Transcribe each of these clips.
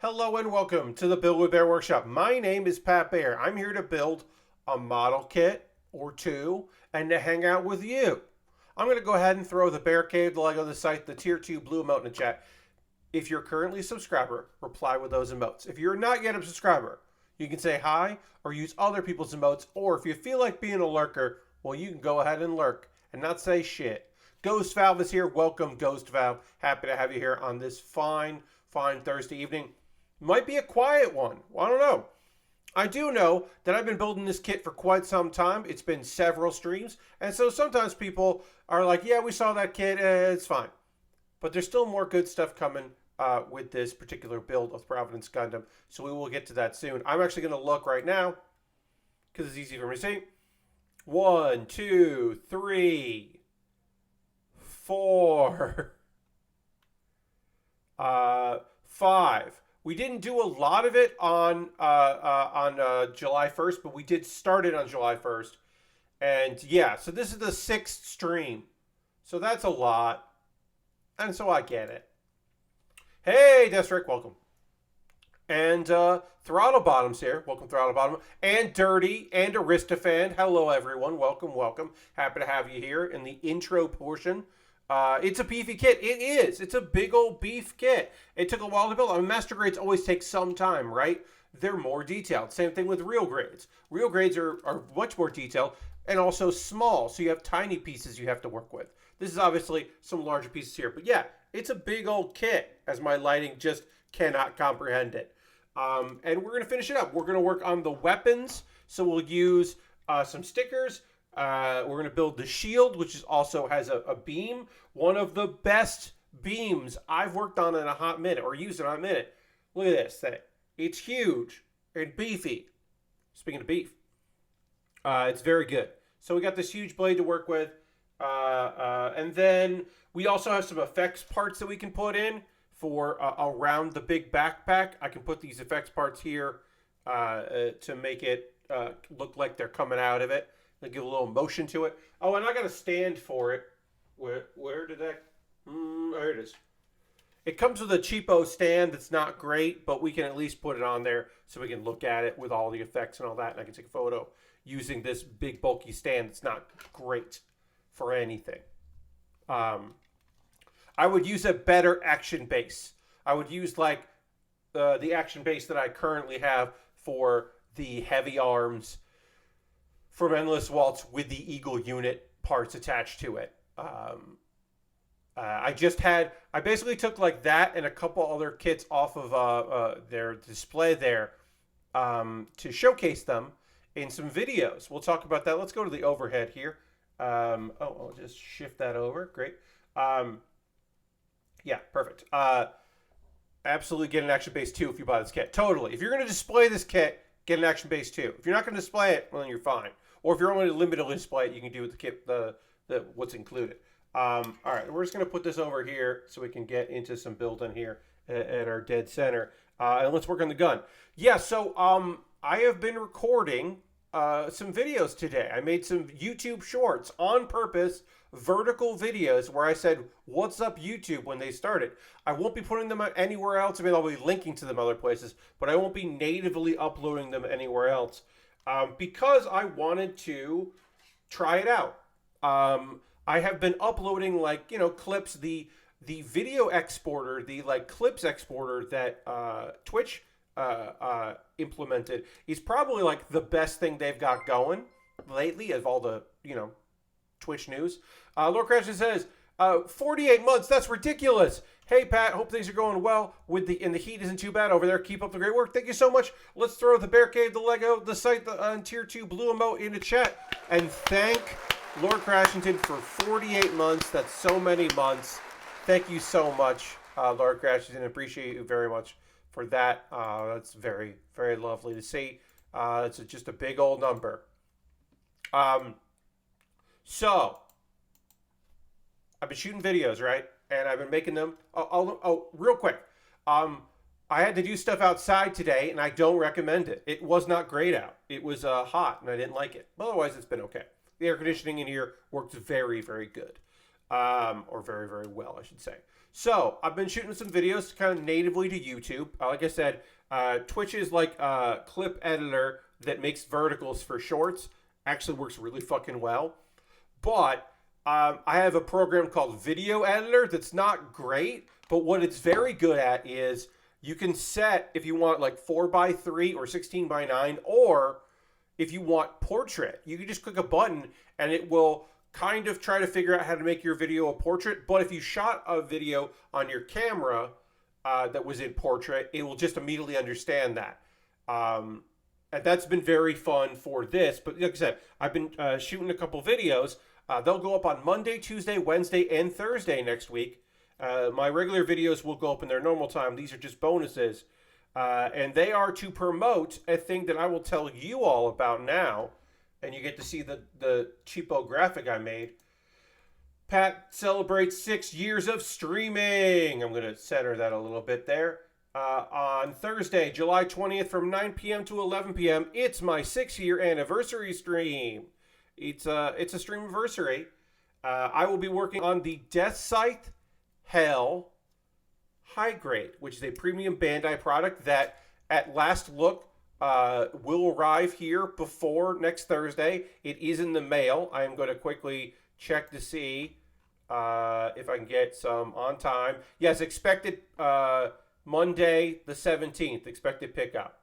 Hello and welcome to the Build with Baer Workshop. My name is Pat Baer. I'm here to build a model kit or two and to hang out with you. I'm going to go ahead and throw the Baer Cave, the Lego, the site, the Tier 2 blue emote in the chat. If you're currently a subscriber, reply with those emotes. If you're not yet a subscriber, you can say hi or use other people's emotes. Or if you feel like being a lurker, well, you can go ahead and lurk and not say shit. Ghost Valve is here. Welcome, Ghost Valve. Happy to have you here on this fine Thursday evening. Might be a quiet one. I don't know. I do know that I've been building this kit for quite some time. It's been several streams. And so sometimes people are like, yeah, we saw that kit. It's fine. But there's still more good stuff coming with this particular build of Providence Gundam. So we will get to that soon. I'm actually going to look right now because it's easy for me to see. 1, 2, 3, 4, 5. We didn't do a lot of it on July 1st, but we did start it on July 1st. And yeah, so this is the 6th stream. So that's a lot. And so I get it. Hey, Destrick, welcome. And Throttle Bottom's here. Welcome, Throttle Bottom. And Dirty and Aristofan. Hello, everyone. Welcome, welcome. Happy to have you here in the intro portion. It's a beefy kit. It is. It's a big old beef kit. It took a while to build. I mean, master grades always take some time, right? They're more detailed. Same thing with real grades. Real grades are much more detailed and also small, so you have tiny pieces you have to work with. This is obviously some larger pieces here. But yeah, it's a big old kit, as my lighting just cannot comprehend it. And we're going to finish it up. We're going to work on the weapons. So we'll use some stickers. We're going to build the shield, which also has a beam. One of the best beams I've worked on in a hot minute, or used in a hot minute. Look at this thing. It's huge and beefy. Speaking of beef, it's very good. So we got this huge blade to work with. And then we also have some effects parts that we can put in for around the big backpack. I can put these effects parts here to make it look like they're coming out of it. They give a little motion to it. Oh, and I got a stand for it. Where did that? There it is. It comes with a cheapo stand that's not great, but we can at least put it on there so we can look at it with all the effects and all that. And I can take a photo using this big bulky stand that's not great for anything. I would use a better action base. I would use like the action base that I currently have for the heavy arms from Endless Waltz with the Eagle unit parts attached to it. I basically took like that and a couple other kits off of their display there to showcase them in some videos. We'll talk about that. Let's go to the overhead here. I'll just shift that over. Great. Yeah, perfect. Absolutely get an action base too if you buy this kit. Totally. If you're going to display this kit, get an action base too. If you're not going to display it, well, then you're fine. Or if you're only limited to display it, you can do with the kit what's included. All right, we're just going to put this over here so we can get into some building here at our dead center. And let's work on the gun. Yeah, so I have been recording some videos today. I made some YouTube shorts on purpose, vertical videos where I said, what's up YouTube when they started. I won't be putting them anywhere else. I mean, I'll be linking to them other places, but I won't be natively uploading them anywhere else because I wanted to try it out. I have been uploading clips, the video exporter, the clips exporter that Twitch implemented is probably like the best thing they've got going lately of all the Twitch news. Lord Crashton says 48 months, that's ridiculous. Hey Pat, hope things are going well and the heat isn't too bad over there. Keep up the great work. Thank you so much. Let's throw the Baer Cave, the Lego, the site, the Tier 2 blue emote in the chat and thank Lord Crashington for 48 months. That's so many months. Thank you so much, Lord Crashington. Appreciate you very much for that. That's very, very lovely to see. It's just a big old number. So, I've been shooting videos, right? And I've been making them. Real quick. I had to do stuff outside today, and I don't recommend it. It was not great out. It was hot, and I didn't like it. But otherwise, it's been okay. The air conditioning in here worked very, very good. Or very, very well, I should say. So I've been shooting some videos kind of natively to YouTube. Like I said, Twitch is like a clip editor that makes verticals for shorts. Actually works really fucking well. But I have a program called Video Editor that's not great, but what it's very good at is you can set if you want like 4:3 or 16:9, or if you want portrait, you can just click a button and it will kind of try to figure out how to make your video a portrait. But if you shot a video on your camera that was in portrait, it will just immediately understand that. And that's been very fun for this. But like I said, I've been shooting a couple videos. They'll go up on Monday, Tuesday, Wednesday, and Thursday next week. My regular videos will go up in their normal time. These are just bonuses. And they are to promote a thing that I will tell you all about now. And you get to see the cheapo graphic I made. Pat celebrates 6 years of streaming. I'm going to center that a little bit there. On Thursday, July 20th from 9 p.m. to 11 p.m., it's my 6-year anniversary stream. It's a streamiversary. I will be working on the Death Scythe Helck High Grade, which is a premium Bandai product that at last look will arrive here before next Thursday. It is in the mail. I am going to quickly check to see if I can get some on time. Yes, expected Monday the 17th, expected pickup.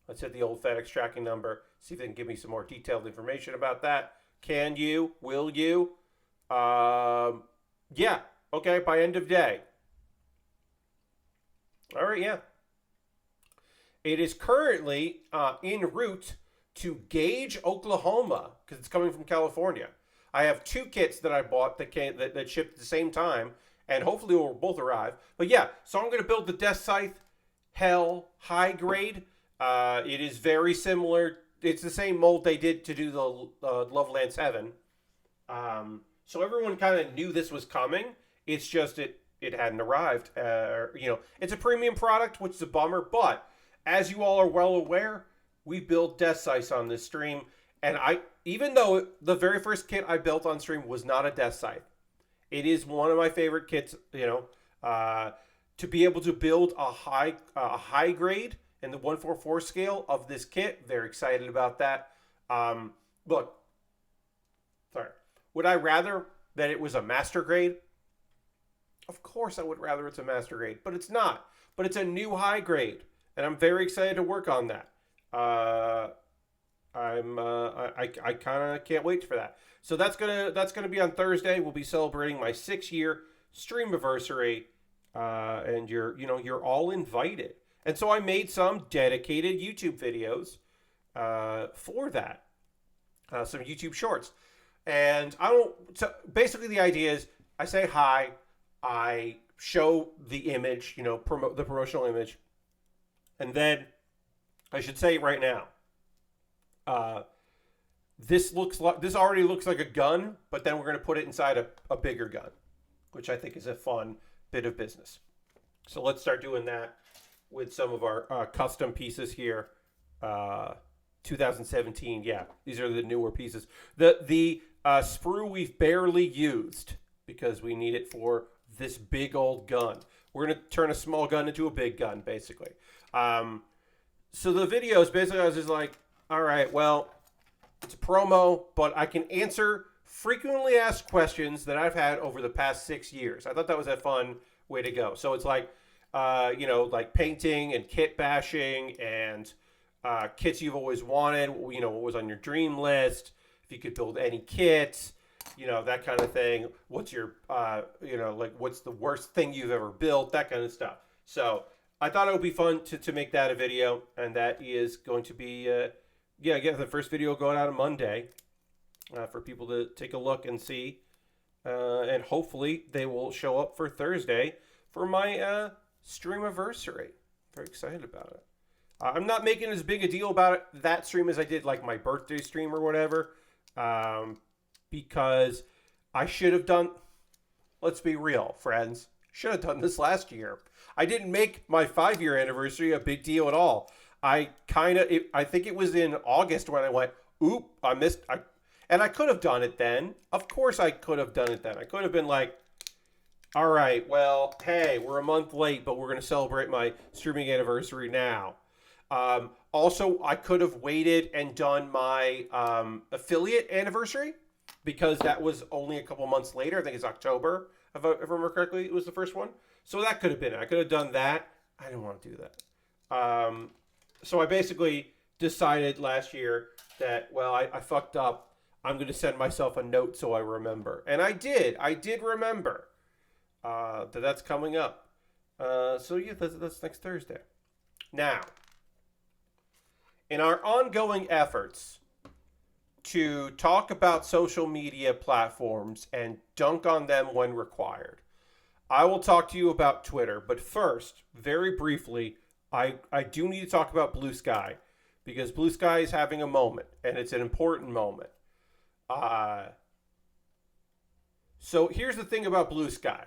Let's hit the old FedEx tracking number, see if they can give me some more detailed information about that. Can you? Will you? Yeah. Okay, by end of day. All right, yeah. It is currently en route to Gage, Oklahoma, because it's coming from California. I have 2 kits that I bought that shipped at the same time, and hopefully will both arrive. But yeah, so I'm going to build the Death Scythe Helck High Grade. It is very similar. It's the same mold they did to do the Lovelance Heaven. So everyone kind of knew this was coming. It's just it hadn't arrived. It's a premium product, which is a bummer. But as you all are well aware, we build Death Scythe on this stream. And even though the very first kit I built on stream was not a Death Scythe, it is one of my favorite kits, to be able to build a high grade in the 144 scale of this kit. Very excited about that. Look, sorry. Would I rather that it was a master grade? Of course I would rather it's a master grade, but it's not. But it's a new high grade, and I'm very excited to work on that. I kind of can't wait for that. So that's gonna be on Thursday. We'll be celebrating my 6-year streamiversary, and you're all invited. And so I made some dedicated YouTube videos for that, some YouTube shorts. And so basically the idea is I say hi, I show the image, promote the promotional image, and then I should say right now, this already looks like a gun, but then we're going to put it inside a bigger gun, which I think is a fun bit of business. So let's start doing that with some of our custom pieces here. 2017, yeah, these are the newer pieces. The sprue we've barely used because we need it for this big old gun. We're going to turn a small gun into a big gun, basically. So the videos, basically, I was just like, all right, well, it's a promo, but I can answer frequently asked questions that I've had over the past 6 years. I thought that was a fun way to go. So it's like, like painting and kit bashing and kits you've always wanted, what was on your dream list, if you could build any kits, that kind of thing. What's your, what's the worst thing you've ever built, that kind of stuff. So I thought it would be fun to make that a video, and that is going to be, the first video going out on Monday for people to take a look and see. And hopefully they will show up for Thursday for my streamiversary. Very excited about it. I'm not making as big a deal about that stream as I did like my birthday stream or whatever, because I should have done, let's be real, friends, should have done this last year. I didn't make my 5-year anniversary a big deal at all. I think it was in August when I went, oop, I missed, and I could have done it then. Of course I could have done it then. I could have been like, All right. Well, hey, we're a month late, but we're going to celebrate my streaming anniversary now. Also, I could have waited and done my affiliate anniversary because that was only a couple months later. I think it's October, if I remember correctly. It was the first one. So that could have been it. I could have done that. I didn't want to do that. So I basically decided last year that, well, I fucked up. I'm going to send myself a note so I remember. And I did. I did remember that's coming up. So yeah, that's next Thursday. Now, in our ongoing efforts to talk about social media platforms and dunk on them when required, I will talk to you about Twitter. But first, very briefly, I do need to talk about Blue Sky because Blue Sky is having a moment, and it's an important moment. Uh, so here's the thing about Blue Sky.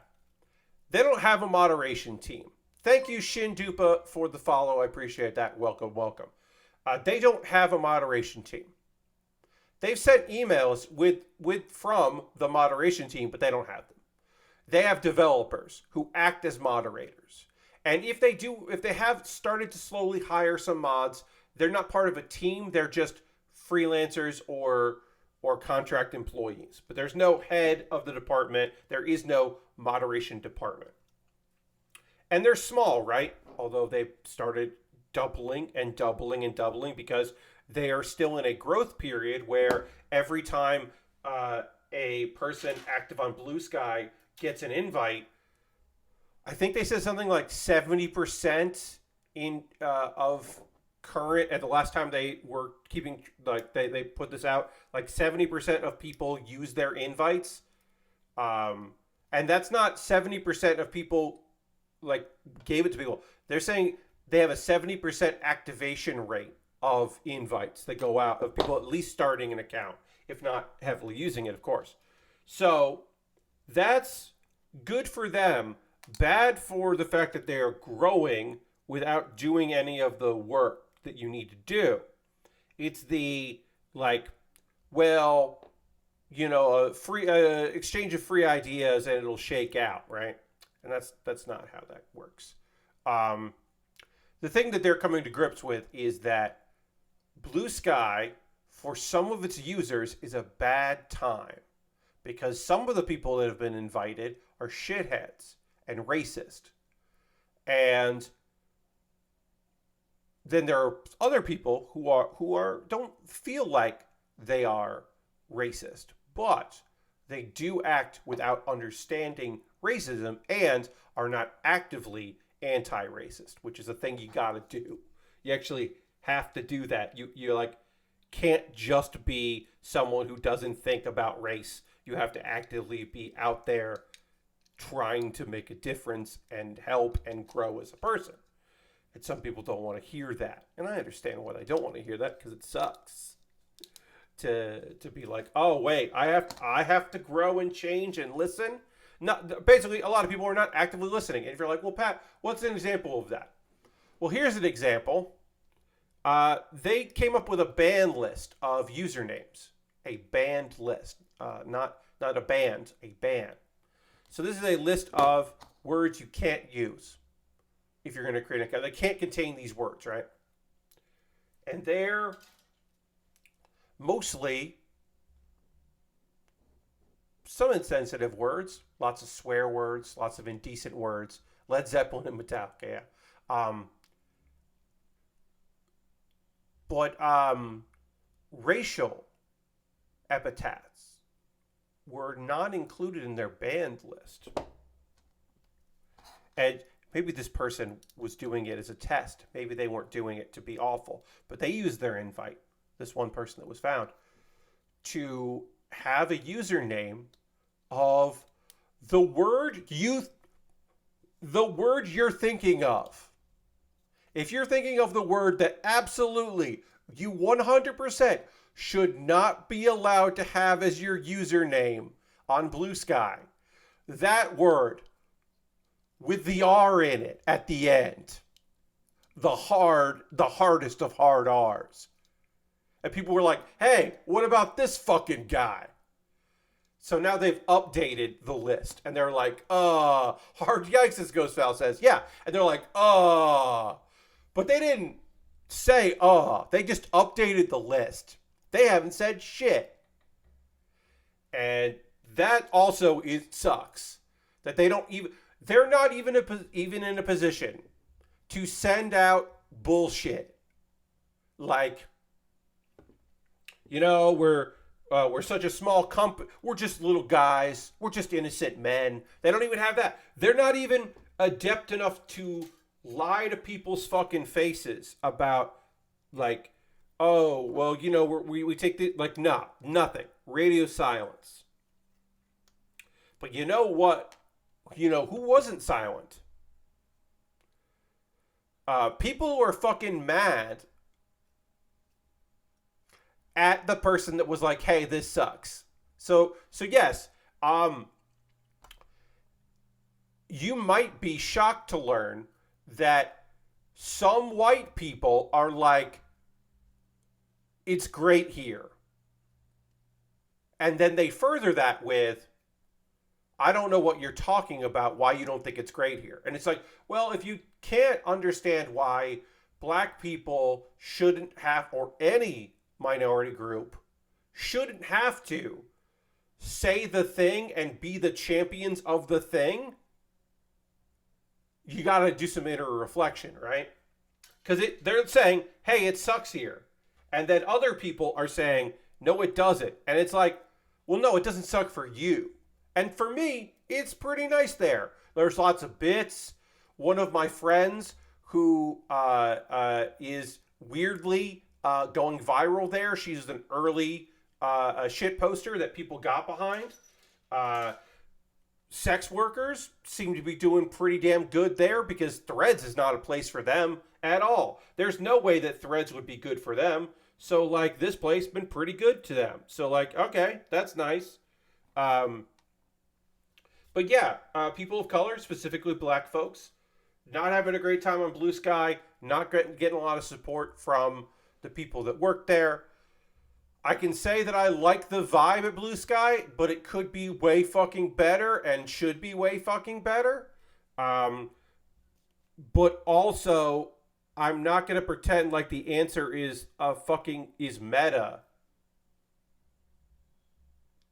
They don't have a moderation team. Thank you, Shin Dupa, for the follow. I appreciate that. Welcome, welcome. They don't have a moderation team. They've sent emails from the moderation team, but they don't have them. They have developers who act as moderators. And if they have started to slowly hire some mods, they're not part of a team. They're just freelancers or contract employees. But there's no head of the department. There is no moderation department. And they're small, right? Although they've started doubling and doubling and doubling because they are still in a growth period where every time a person active on Blue Sky gets an invite, I think they said something like 70% of current, at the last time they were keeping, like they put this out, like 70% of people use their invites. And that's not 70% of people like gave it to people. They're saying they have a 70% activation rate of invites that go out, of people at least starting an account, if not heavily using it, of course. So that's good for them, bad for the fact that they are growing without doing any of the work that you need to do. It's the, like, well, a free exchange of free ideas and it'll shake out, right? And that's not how that works. The thing that they're coming to grips with is that Blue Sky, for some of its users, is a bad time because some of the people that have been invited are shitheads and racist. And then there are other people who are don't feel like they are racist, but they do act without understanding racism and are not actively anti-racist, which is a thing you got to do. You actually have to do that. You like can't just be someone who doesn't think about race. You have to actively be out there trying to make a difference and help and grow as a person. And some people don't want to hear that. And I understand why they don't want to hear that because it sucks to be like, "Oh, wait, I have to grow and change and listen." Not basically a lot of people are not actively listening. And if you're like, "Well, Pat, what's an example of that?" Well, here's an example. They came up with a band list of usernames. A band list. Not a band, a band. So this is a list of words you can't use if you're going to create an account. They can't contain these words, right? And they're mostly some insensitive words, lots of swear words, lots of indecent words, Led Zeppelin and Metallica, yeah. But racial epithets were not included in their banned list. And maybe this person was doing it as a test. Maybe they weren't doing it to be awful. But they used their invite, this one person that was found, to have a username of the word you're thinking of. If you're thinking of the word that absolutely you 100% should not be allowed to have as your username on Blue Sky, that word with the R in it at the end, the hardest of hard R's. And people were like, "Hey, what about this fucking guy?" So now they've updated the list, and they're like, hard yikes, as Ghost Val says. Yeah. And they're like, but they didn't say, they just updated the list. They haven't said shit. And that also, it sucks. That they're not even in a position to send out bullshit. Like, we're such a small company. We're just little guys. We're just innocent men. They don't even have that. They're not even adept enough to lie to people's fucking faces about, like, oh, well, we take the, like, no, nothing. Radio silence. But you know what? Who wasn't silent? People who are fucking mad at the person that was like, hey, this sucks. So yes, you might be shocked to learn that some white people are like, it's great here. And then they further that with, I don't know what you're talking about, why you don't think it's great here. And it's like, well, if you can't understand why black people shouldn't have, or any minority group shouldn't have to say the thing and be the champions of the thing, you got to do some inner reflection, right? Because they're saying, hey, it sucks here. And then other people are saying, no, it doesn't. And it's like, well, no, it doesn't suck for you. And for me, it's pretty nice there. There's lots of bits. One of my friends who is weirdly going viral there. She's an early shit poster that people got behind. Sex workers seem to be doing pretty damn good there because Threads is not a place for them at all. There's no way that Threads would be good for them. So, like, this place been pretty good to them. So, like, okay, that's nice. But yeah, people of color, specifically black folks, not having a great time on Blue Sky, not getting a lot of support from the people that work there. I can say that I like the vibe at Blue Sky, but it could be way fucking better and should be way fucking better. But also, I'm not going to pretend like the answer is meta.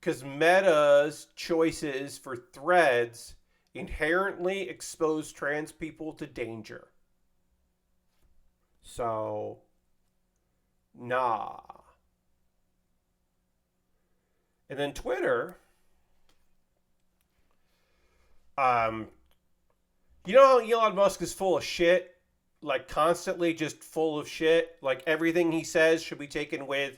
Because Meta's choices for Threads inherently expose trans people to danger. So, nah. And then Twitter, you know how Elon Musk is full of shit? Like, constantly just full of shit? Like, everything he says should be taken with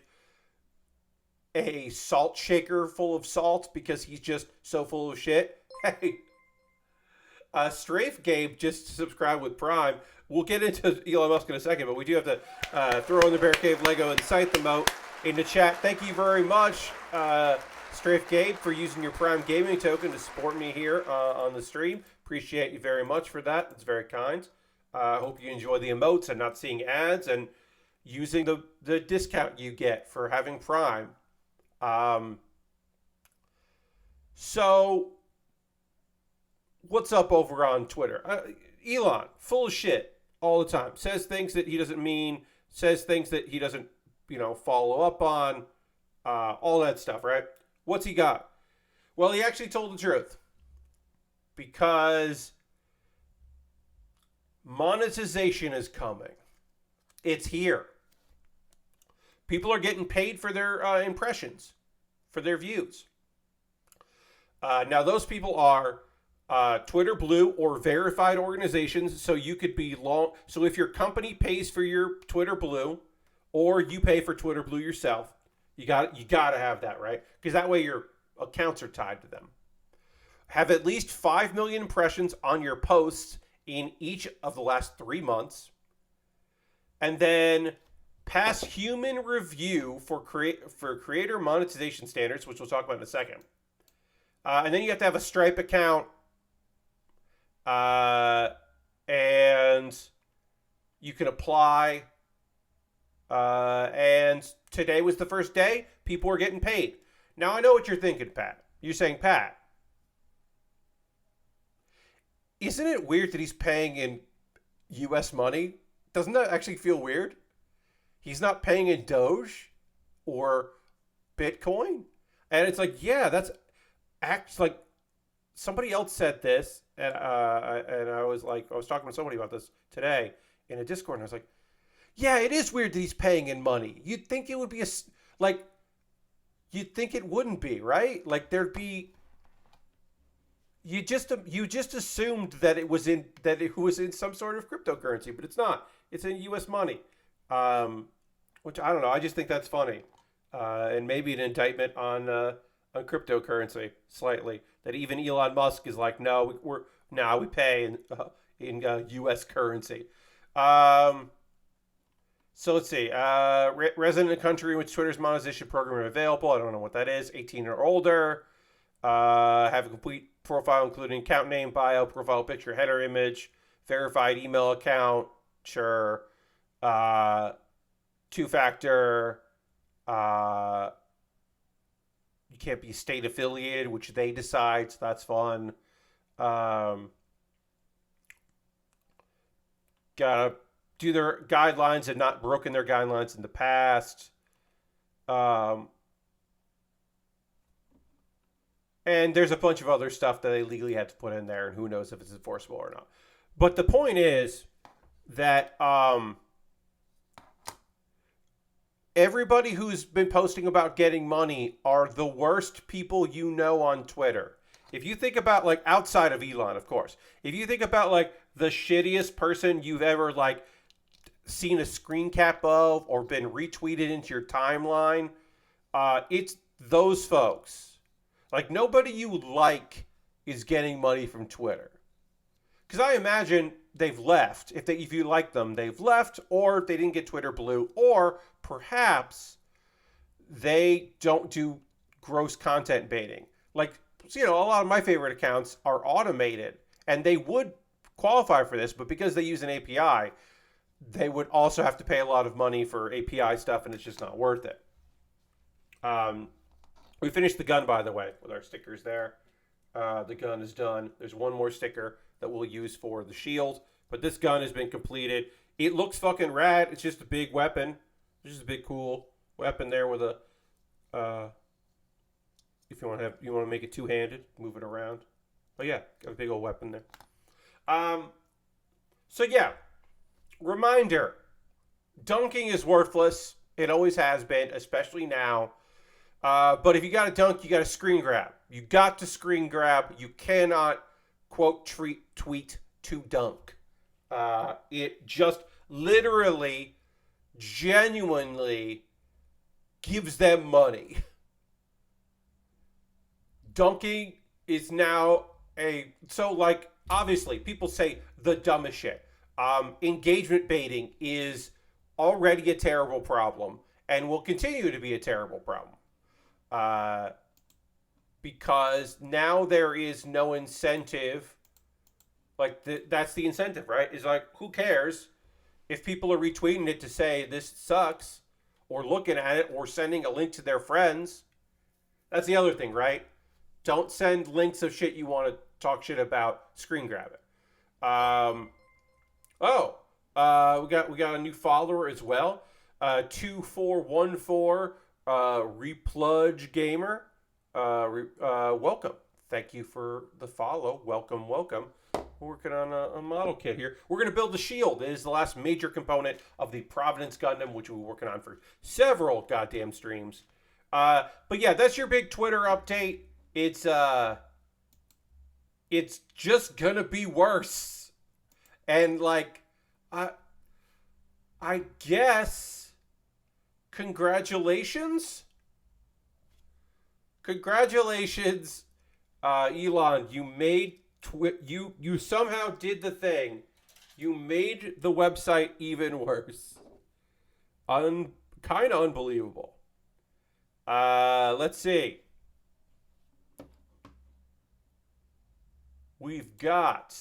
a salt shaker full of salt because he's just so full of shit. Hey, Strafe Gabe just subscribed with Prime. We'll get into Elon Musk in a second, but we do have to throw in the Bear Cave Lego and cite them out in the chat. Thank you very much, Strafe Gabe, for using your Prime Gaming token to support me here on the stream. Appreciate you very much for that. It's very kind. Hope you enjoy the emotes and not seeing ads and using the discount you get for having Prime. So, what's up over on Twitter? Elon, full of shit all the time. Says things that he doesn't mean. Says things that he doesn't, follow up on. All that stuff, right? What's he got? Well, he actually told the truth. Because monetization is coming. It's here. People are getting paid for their impressions, for their views. Now, those people are Twitter Blue or verified organizations, so you could be So if your company pays for your Twitter Blue, or you pay for Twitter Blue yourself, you got to have that, right? Because that way your accounts are tied to them. Have at least 5 million impressions on your posts in each of the last 3 months, and then pass human review for creator monetization standards, which we'll talk about in a second. And then you have to have a Stripe account, and you can apply. And today was the first day. People were getting paid. Now, I know what you're thinking, Pat. You're saying Pat. Isn't it weird that he's paying in U.S. money? Doesn't that actually feel weird? He's not paying in Doge or Bitcoin, and it's like, yeah, that's act like somebody else said this, and I was like, I was talking to somebody about this today in a Discord, and I was like, yeah, it is weird that he's paying in money. You'd think it would be like, you'd think it wouldn't be, right? Like there'd be. You just assumed that it was in some sort of cryptocurrency, but it's not. It's in U.S. money, which I don't know. I just think that's funny, and maybe an indictment on cryptocurrency slightly. That even Elon Musk is like, no, we pay in U.S. currency. So let's see. Resident in a country in which Twitter's monetization program is available. I don't know what that is. 18 or older. Have a complete profile including account name, bio, profile picture, header image, verified email account, sure. Two-factor. You can't be state affiliated, which they decide, so that's fun. Gotta do their guidelines and not broken their guidelines in the past. And there's a bunch of other stuff that they legally had to put in there, and who knows if it's enforceable or not. But the point is that everybody who's been posting about getting money are the worst people you know on Twitter. If you think about, like, outside of Elon, of course, if you think about, like, the shittiest person you've ever, like, seen a screen cap of or been retweeted into your timeline, it's those folks. Like, nobody you like is getting money from Twitter. Because I imagine they've left. If you like them, they've left, or they didn't get Twitter Blue, or perhaps they don't do gross content baiting. Like, a lot of my favorite accounts are automated, and they would qualify for this, but because they use an API, they would also have to pay a lot of money for API stuff, and it's just not worth it. We finished the gun, by the way, with our stickers there. The gun is done. There's one more sticker that we'll use for the shield, but this gun has been completed. It looks fucking rad. It's just a big weapon. It's just a big cool weapon there with a. If you want to make it two-handed, move it around. But yeah, got a big old weapon there. So yeah, reminder: dunking is worthless. It always has been, especially now. But if you got to dunk, you got to screen grab. You got to screen grab. You cannot, quote, tweet to dunk. It just literally, genuinely gives them money. Dunking is now obviously, people say the dumbest shit. Engagement baiting is already a terrible problem and will continue to be a terrible problem. Because now there is no incentive. Like, that's the incentive, right? Is like, who cares if people are retweeting it to say this sucks, or looking at it, or sending a link to their friends. That's the other thing, right? Don't send links of shit you want to talk shit about. Screen grab it. We got a new follower as well. 2414 Repludge Gamer. Welcome. Thank you for the follow. Welcome. We're working on a model kit here. We're going to build the shield. It is the last major component of the Providence Gundam, which we're working on for several goddamn streams. But yeah, that's your big Twitter update. It's just gonna be worse. And like, I guess, congratulations, Elon. You made you somehow did the thing. You made the website even worse. Kind of unbelievable. Let's see. We've got.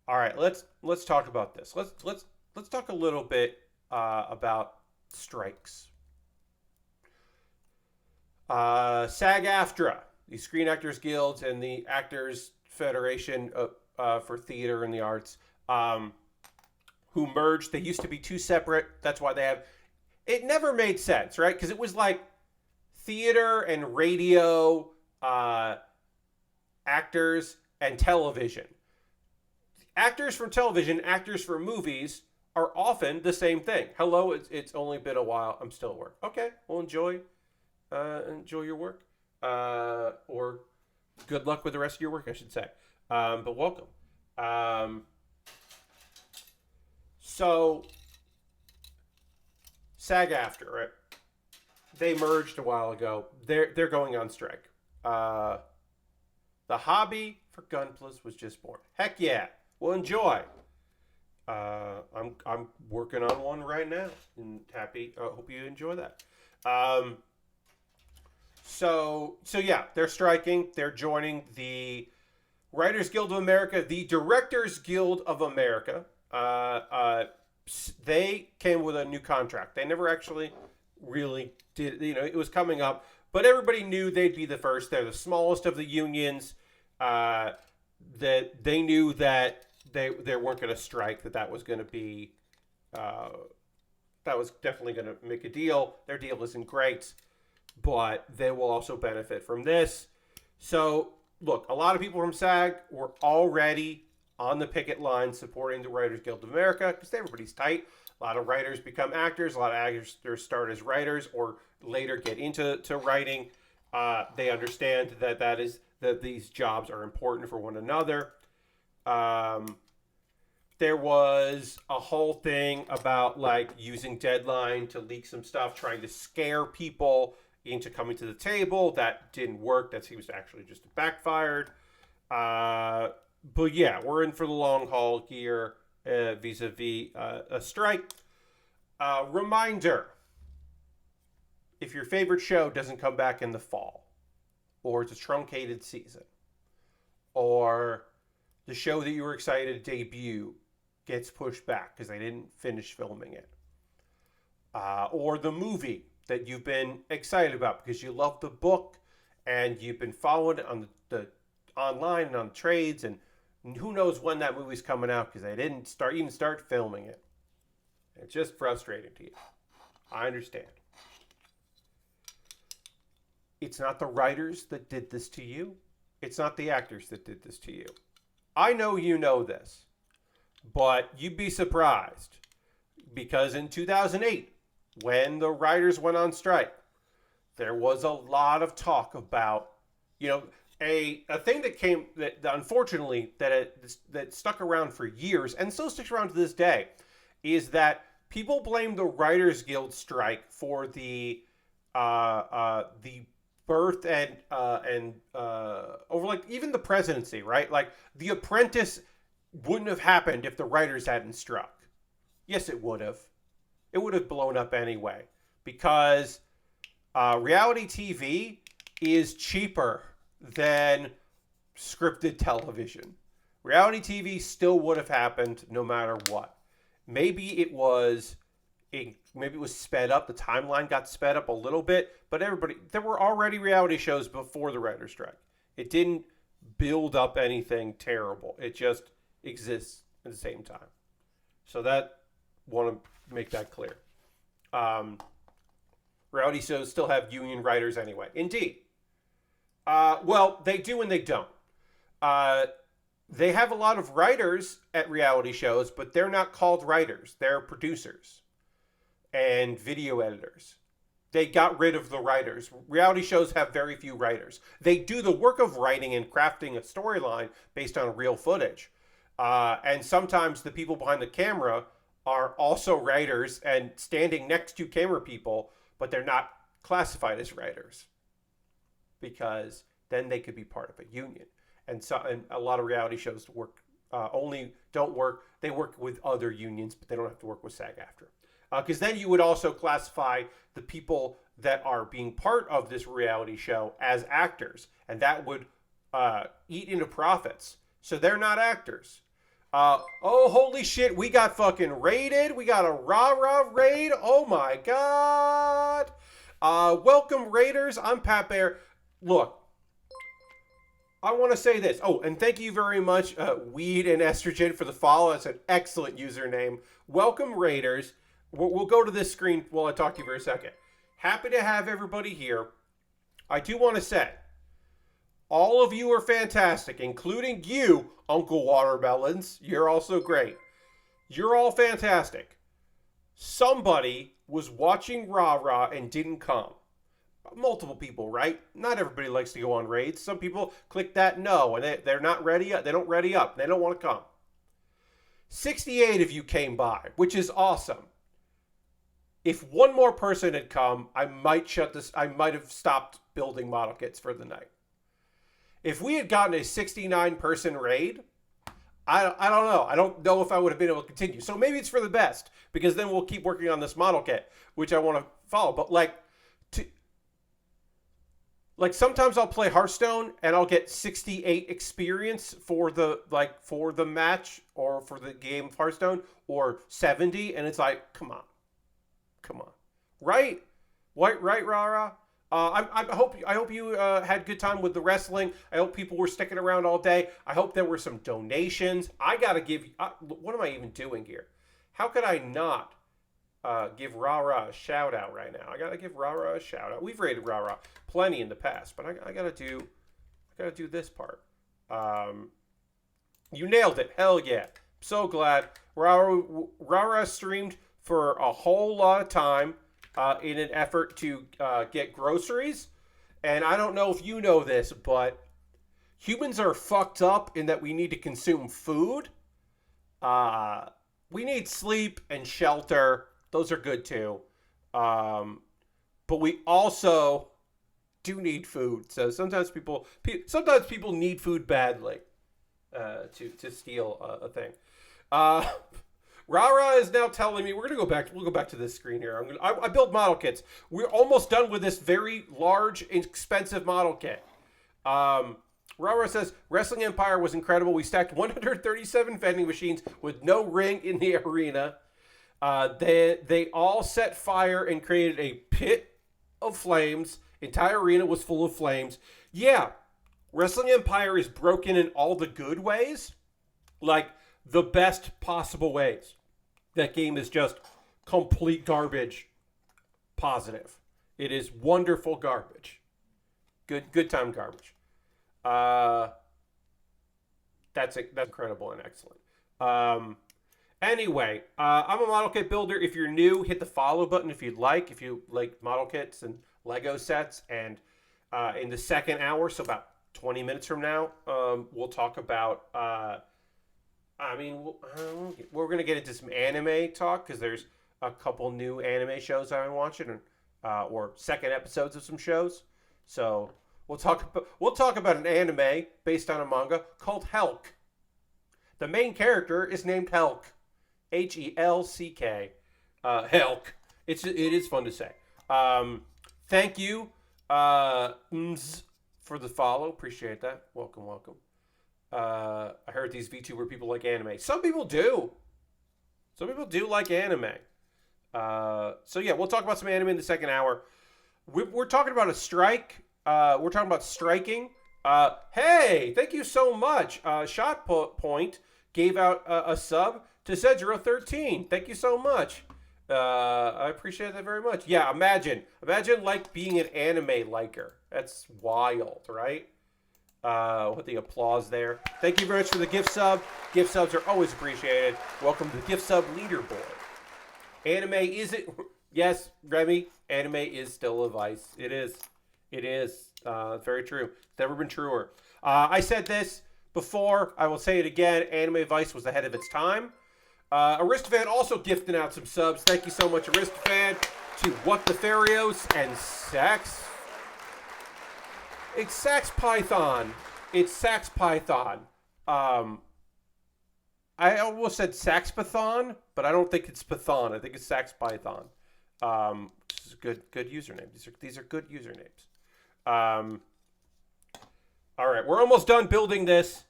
All right, let's talk about this. Let's talk a little bit about strikes. SAG-AFTRA, the Screen Actors Guilds and the Actors Federation for Theater and the Arts, who merged. They used to be two separate. That's why they have. It never made sense, right? Because it was like theater and radio, actors and television. Actors from television, actors from movies are often the same thing. Hello, it's only been a while. I'm still at work. Okay, well, enjoy your work, or good luck with the rest of your work, I should say. But welcome. So SAG-AFTRA, right? They merged a while ago. They're going on strike. The hobby for Gunplas was just born. Heck yeah. Well, enjoy. I'm working on one right now, and happy. Hope you enjoy that. So yeah, they're striking. They're joining the Writers Guild of America, the Directors Guild of America. They came with a new contract. They never actually really did. It was coming up, but everybody knew they'd be the first. They're the smallest of the unions. That they knew that they weren't going to strike. That was going to be. That was definitely going to make a deal. Their deal isn't great, but they will also benefit from this. So, look, a lot of people from SAG were already on the picket line supporting the Writers Guild of America because everybody's tight. A lot of writers become actors. A lot of actors start as writers or later get into writing. They understand that these jobs are important for one another. There was a whole thing about like using Deadline to leak some stuff, trying to scare people into coming to the table. That didn't work. That seems to actually just backfired. But yeah, we're in for the long haul here vis-a-vis a strike. Reminder, if your favorite show doesn't come back in the fall, or it's a truncated season, or the show that you were excited to debut gets pushed back because they didn't finish filming it, or the movie that you've been excited about because you love the book and you've been following it on the online and on trades, and who knows when that movie's coming out because they didn't start filming it. It's just frustrating to you. I understand. It's not the writers that did this to you. It's not the actors that did this to you. I know you know this, but you'd be surprised because in 2008, when the writers went on strike, there was a lot of talk about, a thing that unfortunately that stuck around for years and still sticks around to this day, is that people blame the Writers Guild strike for the birth and over like even the presidency, right? Like The Apprentice wouldn't have happened if the writers hadn't struck. Yes, it would have. It would have blown up anyway because reality TV is cheaper than scripted television. Reality TV still would have happened no matter what. Maybe it was sped up. The timeline got sped up a little bit, but there were already reality shows before the writer's strike. It didn't build up anything terrible. It just exists at the same time. So want to make that clear. Reality shows still have union writers anyway. Indeed. Well, they do and they don't. They have a lot of writers at reality shows, but they're not called writers. They're producers and video editors. They got rid of the writers. Reality shows have very few writers. They do the work of writing and crafting a storyline based on real footage. And sometimes the people behind the camera are also writers and standing next to camera people, but they're not classified as writers because then they could be part of a union. And a lot of reality shows they work with other unions, but they don't have to work with SAG-AFTRA. Because then you would also classify the people that are being part of this reality show as actors, and that would eat into profits. So they're not actors. Oh, holy shit, we got fucking raided. We got a rah-rah raid. Oh my God. Welcome, Raiders. I'm Pat Baer. Look, I want to say this. Oh, and thank you very much, Weed and Estrogen, for the follow. That's an excellent username. Welcome, Raiders. We'll go to this screen while I talk to you for a second. Happy to have everybody here. I do want to say, all of you are fantastic, including you, Uncle Watermelons. You're also great. You're all fantastic. Somebody was watching Rah Rah and didn't come. Multiple people, right? Not everybody likes to go on raids. Some people click that no, and they're not ready up. They don't ready up. They don't want to come. 68 of you came by, which is awesome. If one more person had come, I might have stopped building model kits for the night. If we had gotten a 69-person raid, I don't know. I don't know if I would have been able to continue. So maybe it's for the best, because then we'll keep working on this model kit, which I want to follow. But like sometimes I'll play Hearthstone and I'll get 68 experience for the match or for the game of Hearthstone, or 70, and it's like, come on, right, Rara. I hope you had a good time with the wrestling. I hope people were sticking around all day. I hope there were some donations. I gotta give you. What am I even doing here? How could I not give Rara a shout out right now? I gotta give Rara a shout out. We've rated Rara plenty in the past, but I gotta do this part. You nailed it. Hell yeah! So glad. Rara streamed for a whole lot of time in an effort to get groceries. And I don't know if you know this, but humans are fucked up in that we need to consume food. We need sleep and shelter. Those are good too. But we also do need food. So sometimes people need food badly to steal a thing. Rara is now telling me we'll go back to this screen here. I build model kits. We're almost done with this very large, expensive model kit. Rara says Wrestling Empire was incredible. We stacked 137 vending machines with no ring in the arena. They all set fire and created a pit of flames. Entire arena was full of flames. Yeah, Wrestling Empire is broken in all the good ways, like the best possible ways. That game is just complete garbage. Positive. It is wonderful garbage. Good time garbage. That's incredible and excellent. Anyway, I'm a model kit builder. If you're new, hit the follow button if you'd like. If you like model kits and Lego sets. And in the second hour, so about 20 minutes from now, we'll talk about... we're going to get into some anime talk, because there's a couple new anime shows I've been watching, or second episodes of some shows. So we'll talk about an anime based on a manga called Helck. The main character is named Helck. Helck. Helck. It is fun to say. Thank you, for the follow. Appreciate that. Welcome. I heard these VTuber people like anime. Some people do. Some people do like anime. So yeah, we'll talk about some anime in the second hour. We're talking about a strike. We're talking about striking. Hey, thank you so much. Shot Point gave out a sub to Zedro13. Thank you so much. I appreciate that very much. Yeah, imagine like being an anime liker. That's wild, right? With the applause there. Thank you very much for the gift sub. Gift subs are always appreciated. Welcome to the gift sub leaderboard. Anime is it? Yes, Remy. Anime is still a vice. It is. Very true. It's never been truer. I said this before. I will say it again. Anime Vice was ahead of its time. Aristofan also gifting out some subs. Thank you so much, Aristofan, to What the Farios and Sax. It's Sax Python. I almost said Sax Python, but I don't think it's Python. I think it's Sax Python. This is a good username. These are good usernames. All right, we're almost done building this,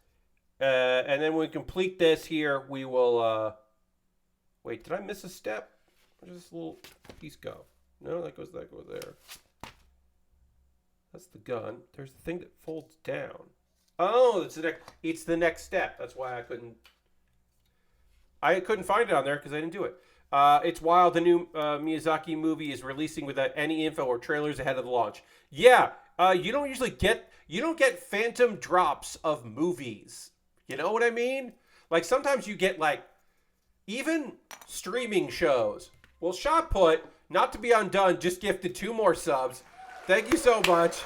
and then when we complete this here, we will. Wait, did I miss a step? Where does this little piece go? No, that goes there. That's the gun. There's the thing that folds down. Oh, it's the next step. That's why I couldn't find it on there because I didn't do it. It's wild. The new Miyazaki movie is releasing without any info or trailers ahead of the launch. Yeah, you don't get phantom drops of movies. You know what I mean? Like sometimes you get like even streaming shows. Well, Shot Put, not to be undone, just gifted 2 more subs. Thank you so much.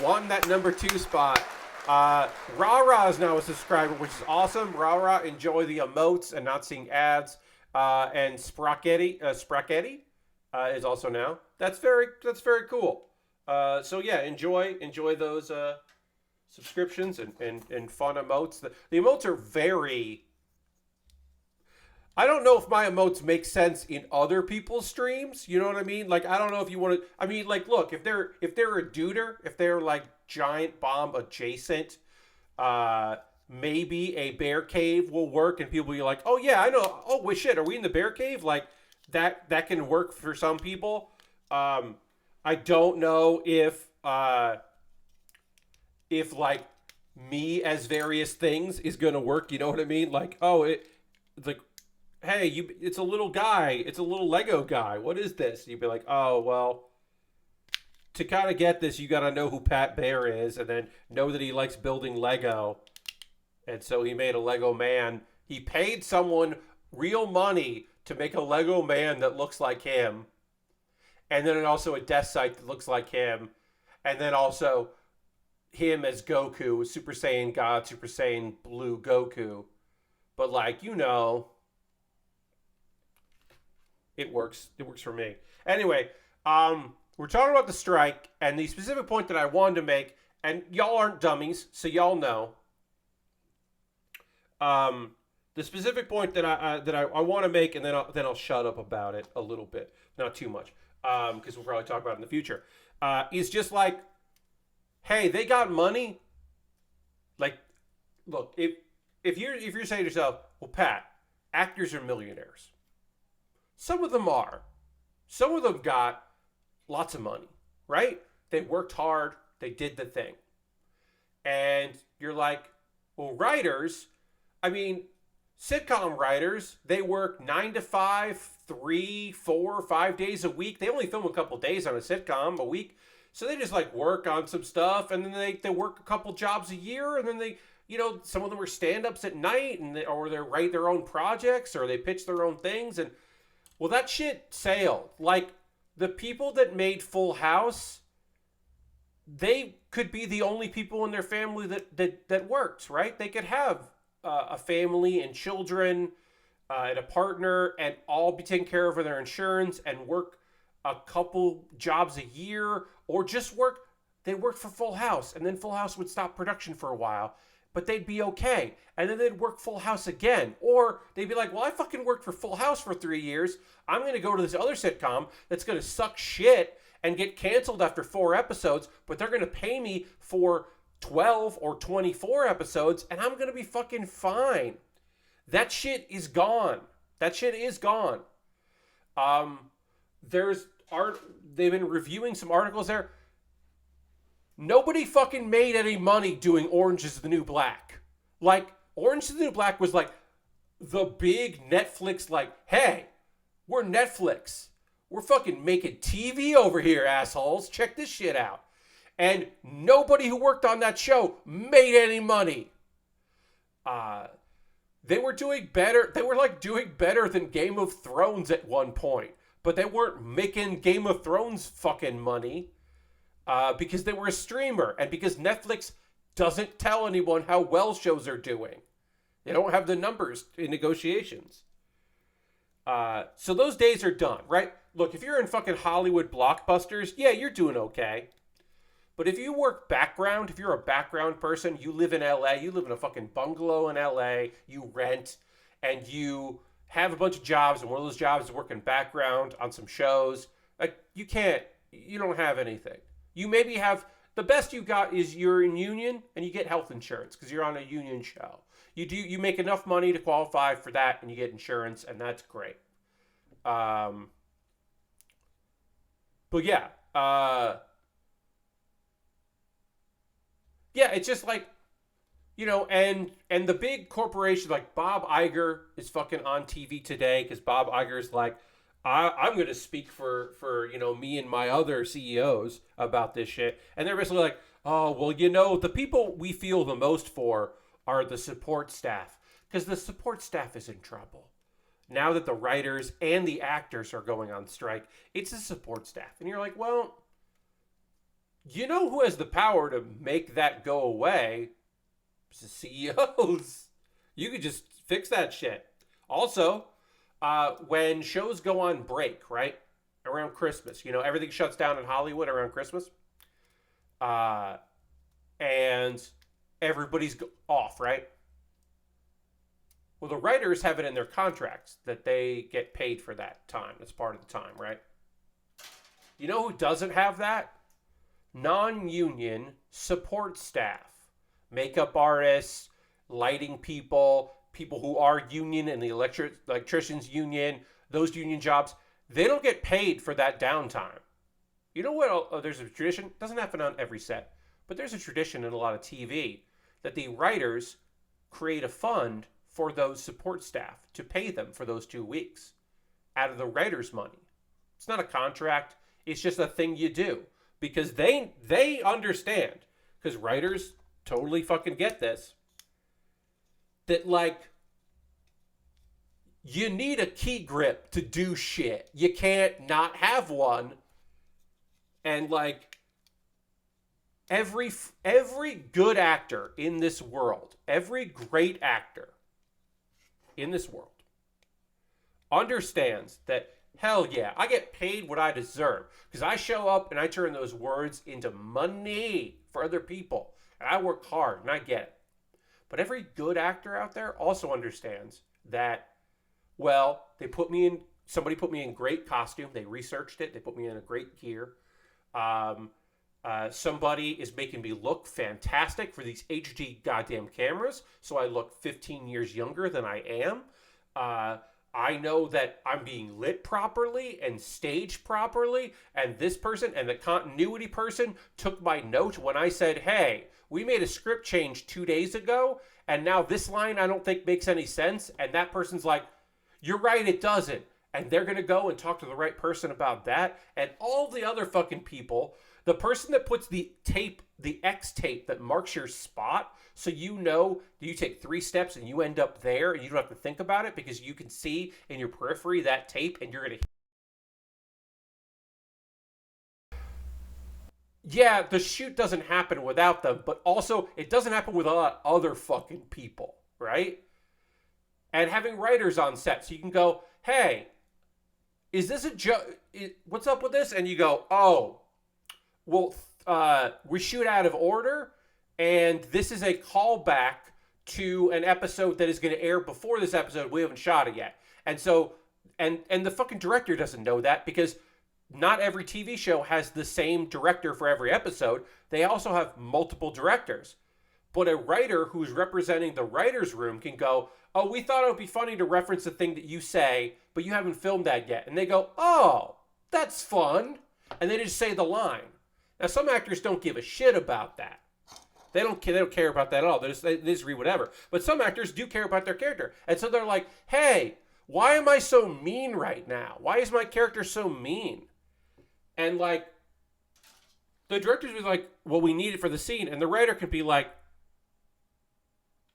Wanting that number 2 spot. Rara is now a subscriber, which is awesome. Rara, enjoy the emotes and not seeing ads. And Sprachetti is also now. That's very cool. So yeah, enjoy those subscriptions and fun emotes. The emotes are very. I don't know if my emotes make sense in other people's streams. You know what I mean? Like I don't know if you want to. I mean, like, look, if they're a duder, if they're like giant bomb adjacent, maybe a bear cave will work, and people will be like, oh yeah, I know. Oh wait, shit, are we in the bear cave? Like that can work for some people. I don't know if like me as various things is gonna work. You know what I mean? Like it's like. Hey, it's a little guy. It's a little Lego guy. What is this? You'd be like, oh, well, to kind of get this, you got to know who Pat Baer is and then know that he likes building Lego. And so he made a Lego man. He paid someone real money to make a Lego man that looks like him. And then also a death site that looks like him. And then also him as Goku, Super Saiyan God, Super Saiyan Blue Goku. But like, you know... It works. It works for me. Anyway, we're talking about the strike and the specific point that I wanted to make, and y'all aren't dummies, so y'all know. The specific point that I want to make, and then I'll shut up about it a little bit, not too much, because we'll probably talk about it in the future. Is just like, hey, they got money. Like, look, if you're saying to yourself, well, Pat, actors are millionaires. Some of them are. Some of them got lots of money, right? They worked hard. They did the thing. And you're like, well, writers, I mean, sitcom writers, they work 9 to 5, 3, 4, 5 days a week. They only film a couple days on a sitcom a week. So they just like work on some stuff, and then they work a couple jobs a year, and then they, you know, some of them are stand-ups at night, or they write their own projects, or they pitch their own things, and well, that shit sailed. Like, the people that made Full House, they could be the only people in their family that worked, right? They could have a family and children and a partner and all be taken care of with their insurance and work a couple jobs a year or just work. They worked for Full House, and then Full House would stop production for a while. But they'd be okay. And then they'd work Full House again. Or they'd be like, well, I fucking worked for Full House for 3 years. I'm going to go to this other sitcom that's going to suck shit and get canceled after 4 episodes, but they're going to pay me for 12 or 24 episodes, and I'm going to be fucking fine. That shit is gone. That shit is gone. They've been reviewing some articles there. Nobody fucking made any money doing Orange is the New Black. Like, Orange is the New Black was like the big Netflix, like, hey, we're Netflix. We're fucking making TV over here, assholes. Check this shit out. And nobody who worked on that show made any money. They were doing better. They were like doing better than Game of Thrones at one point. But they weren't making Game of Thrones fucking money. Because they were a streamer and because Netflix doesn't tell anyone how well shows are doing. They don't have the numbers in negotiations. So those days are done, right? Look, if you're in fucking Hollywood blockbusters, yeah, you're doing okay. But if you work background, if you're a background person, you live in LA, you live in a fucking bungalow in LA, you rent, and you have a bunch of jobs, and one of those jobs is working background on some shows, like, you don't have anything. You maybe have, the best you got is you're in union and you get health insurance because you're on a union show. You make enough money to qualify for that and you get insurance, and that's great. But yeah, Yeah, it's just like, and the big corporations like Bob Iger is fucking on TV today because Bob Iger's like, I'm going to speak for me and my other CEOs about this shit, and they're basically like, oh well, the people we feel the most for are the support staff because the support staff is in trouble now that the writers and the actors are going on strike. It's the support staff, and you're like, well, you know who has the power to make that go away? It's the CEOs. You could just fix that shit. Also, when shows go on break, right? Around Christmas, everything shuts down in Hollywood around Christmas. Uh, and everybody's off, right? Well, the writers have it in their contracts that they get paid for that time. That's part of the time, right? You know who doesn't have that? Non-union support staff. Makeup artists, lighting people, people who are union and the electricians union, those union jobs, they don't get paid for that downtime. You know what? There's a tradition. It doesn't happen on every set, but there's a tradition in a lot of TV that the writers create a fund for those support staff to pay them for those 2 weeks out of the writers' money. It's not a contract. It's just a thing you do because they understand, because writers totally fucking get this, that like you need a key grip to do shit. You can't not have one. And like every good actor in this world, every great actor in this world understands that, hell yeah, I get paid what I deserve because I show up and I turn those words into money for other people. And I work hard and I get it. But every good actor out there also understands that, well, somebody put me in great costume. They researched it. They put me in a great gear. Somebody is making me look fantastic for these HD goddamn cameras. So I look 15 years younger than I am. I know that I'm being lit properly and staged properly. And this person and the continuity person took my note when I said, hey, we made a script change 2 days ago. And now this line I don't think makes any sense. And that person's like, you're right, it doesn't. And they're going to go and talk to the right person about that. And all the other fucking people, the person that puts the tape, the X tape that marks your spot, so you know that you take 3 steps and you end up there and you don't have to think about it because you can see in your periphery that tape and you're going to... Yeah, the shoot doesn't happen without them, but also it doesn't happen with a lot of other fucking people, right? And having writers on set so you can go, hey, is this a joke? What's up with this? And you go, oh, well, we shoot out of order, and this is a callback to an episode that is going to air before this episode. We haven't shot it yet. And so, and the fucking director doesn't know that because not every TV show has the same director for every episode. They also have multiple directors. But a writer who's representing the writer's room can go, oh, we thought it would be funny to reference the thing that you say, but you haven't filmed that yet. And they go, oh, that's fun. And they just say the line. Now, some actors don't give a shit about that. They don't care about that at all. They just read whatever. But some actors do care about their character. And so they're like, hey, why am I so mean right now? Why is my character so mean? And like, the director's be like, well, we need it for the scene. And the writer could be like,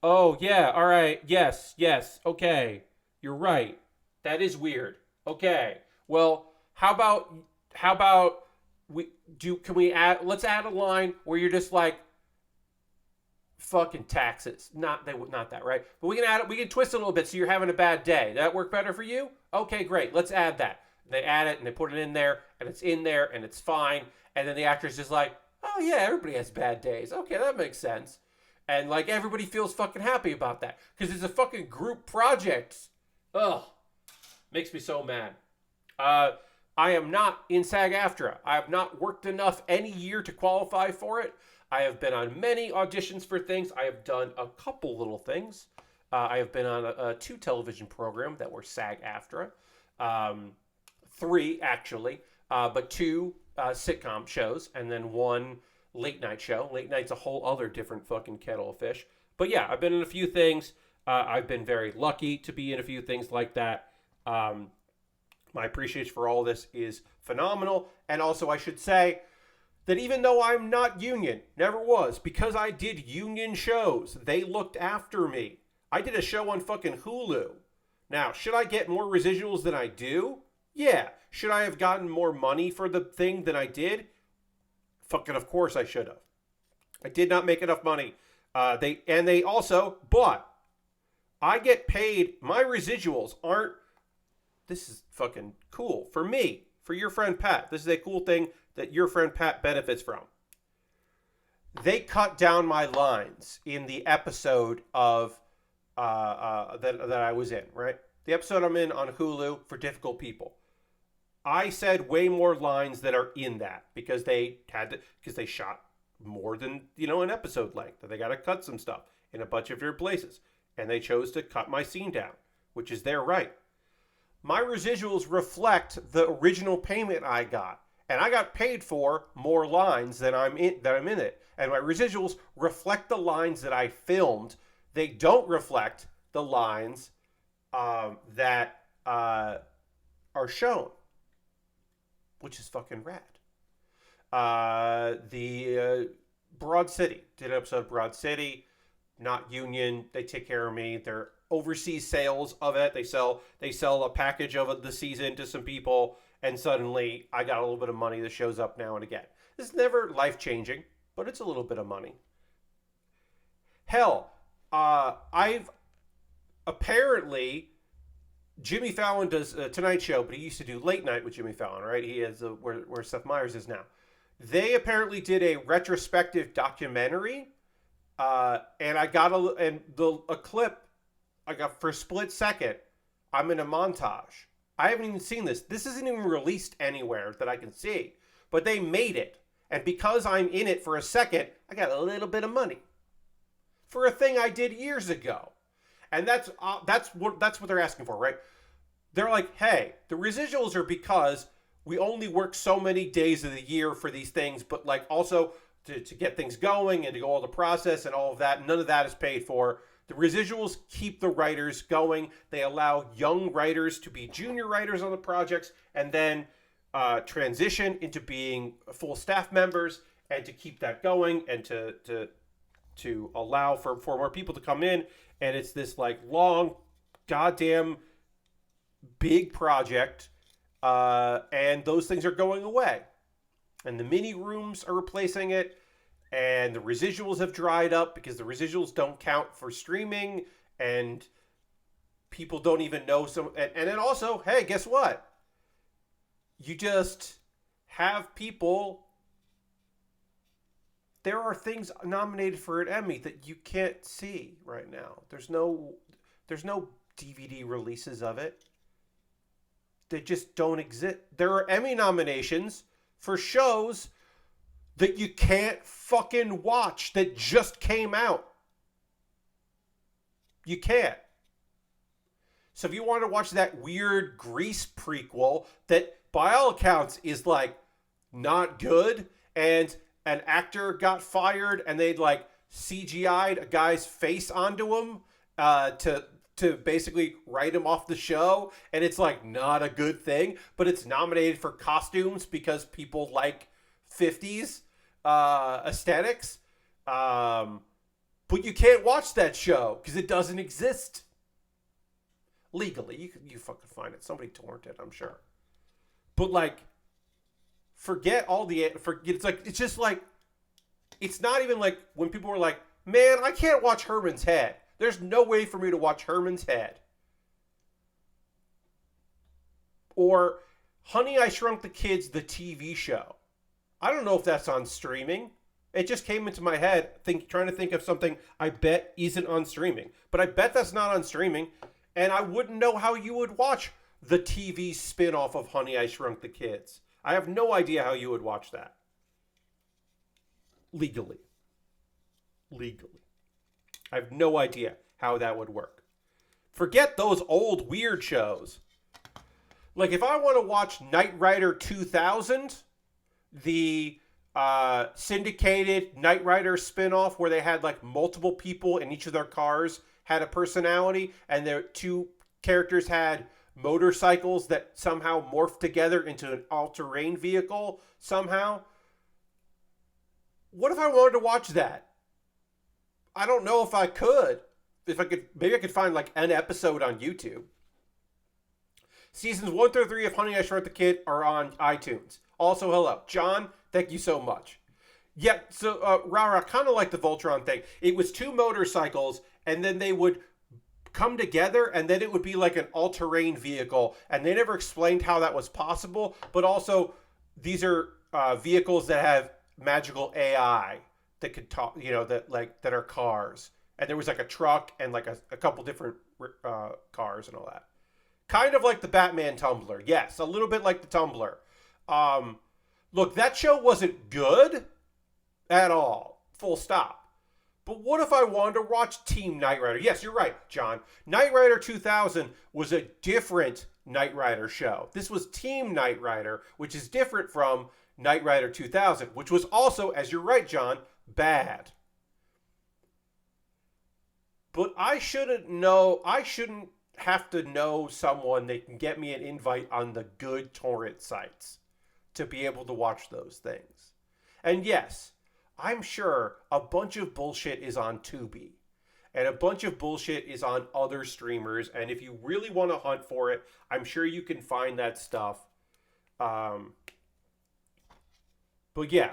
oh, yeah, all right, yes, okay, you're right. That is weird. Okay, well, how about let's add a line where you're just like, fucking taxes. Not that, right? But we can twist it a little bit so you're having a bad day. That work better for you? Okay, great, let's add that. They add it and they put it in there and it's in there and it's fine. And then the actor's just like, oh yeah, everybody has bad days. Okay, that makes sense. And like everybody feels fucking happy about that because it's a fucking group project. Ugh, makes me so mad. I am not in SAG-AFTRA. I have not worked enough any year to qualify for it. I have been on many auditions for things. I have done a couple little things. I have been on 2 television programs that were SAG-AFTRA. 3 actually, but 2 sitcom shows, and then 1 late night show. Late night's a whole other different fucking kettle of fish. But yeah, I've been in a few things. I've been very lucky to be in a few things like that. My appreciation for all this is phenomenal. And also, I should say that even though I'm not union, never was, because I did union shows, they looked after me. I did a show on fucking Hulu. Now, should I get more residuals than I do? Yeah. Should I have gotten more money for the thing than I did? Fucking of course I should have. I did not make enough money. They also, but I get paid, my residuals aren't, this is fucking cool. For me, for your friend Pat, this is a cool thing that your friend Pat benefits from. They cut down my lines in the episode of that I was in, right? The episode I'm in on Hulu for difficult people. I said way more lines that are in that because they shot more than, an episode length. They got to cut some stuff in a bunch of different places. And they chose to cut my scene down, which is their right. My residuals reflect the original payment I got. And I got paid for more lines than I'm in it. And my residuals reflect the lines that I filmed. They don't reflect the lines that are shown, which is fucking rad. The Broad City, did an episode of Broad City, not union. They take care of me. They're overseas sales of it. They sell a package of the season to some people, and suddenly I got a little bit of money that shows up now and again. This is never life-changing, but it's a little bit of money. Hell, I've apparently, Jimmy Fallon does a Tonight Show, but he used to do Late Night with Jimmy Fallon, right? He is where Seth Meyers is now. They apparently did a retrospective documentary, and I got a clip. I got for a split second. I'm in a montage. I haven't even seen this. This isn't even released anywhere that I can see, but they made it, and because I'm in it for a second, I got a little bit of money for a thing I did years ago. And that's what they're asking for, right? They're like, hey, the residuals are because we only work so many days of the year for these things, but like also to get things going and to go all the process and all of that. None of that is paid for. The residuals keep the writers going. They allow young writers to be junior writers on the projects and then transition into being full staff members and to keep that going and to allow for more people to come in. And it's this like long, goddamn big project. And those things are going away. And the mini rooms are replacing it. And the residuals have dried up because the residuals don't count for streaming. And people don't even know some. And then also, hey, guess what? You just have people. There are things nominated for an Emmy that you can't see right now. There's no DVD releases of it. They just don't exist. There are Emmy nominations for shows that you can't fucking watch that just came out. You can't. So if you want to watch that weird Grease prequel that by all accounts is like not good, and an actor got fired and they'd like CGI'd a guy's face onto him to basically write him off the show, and it's like not a good thing, but it's nominated for costumes because people like 50s aesthetics. But you can't watch that show because it doesn't exist legally. You fucking find it. Somebody torrent it, I'm sure. But like, forget all the it's just like, it's not even like when people were like, man, I can't watch Herman's Head. There's no way for me to watch Herman's Head. Or Honey, I Shrunk the Kids, the TV show. I don't know if that's on streaming. It just came into my head trying to think of something I bet isn't on streaming. But I bet that's not on streaming. And I wouldn't know how you would watch the TV spin-off of Honey, I Shrunk the Kids. I have no idea how you would watch that. Legally. I have no idea how that would work. Forget those old weird shows. Like if I want to watch Knight Rider 2000, the syndicated Knight Rider spinoff where they had like multiple people in each of their cars had a personality, and their two characters had motorcycles that somehow morphed together into an all-terrain vehicle somehow. What if I wanted to watch that? I don't know if I could. If I could, maybe I could find like an episode on YouTube. Seasons 1 through 3 of Honey, I Shrunk the Kid are on iTunes. Also, hello. John, thank you so much. Yeah, so, Rara, kind of like the Voltron thing. It was two motorcycles, and then they would come together, and then it would be like an all-terrain vehicle, and they never explained how that was possible, but also, these are vehicles that have magical AI that could talk, that are cars. And there was like a truck and like a couple different cars and all that. Kind of like the Batman Tumbler. Yes, a little bit like the Tumbler. Look, that show wasn't good at all. Full stop. But what if I wanted to watch Team Knight Rider? Yes, you're right, John. Knight Rider 2000 was a different Knight Rider show. This was Team Knight Rider, which is different from Knight Rider 2000, which was also, as you're right, John, bad. But I shouldn't have to know someone that can get me an invite on the good torrent sites to be able to watch those things. And yes, I'm sure a bunch of bullshit is on Tubi. And a bunch of bullshit is on other streamers. And if you really want to hunt for it, I'm sure you can find that stuff. But yeah.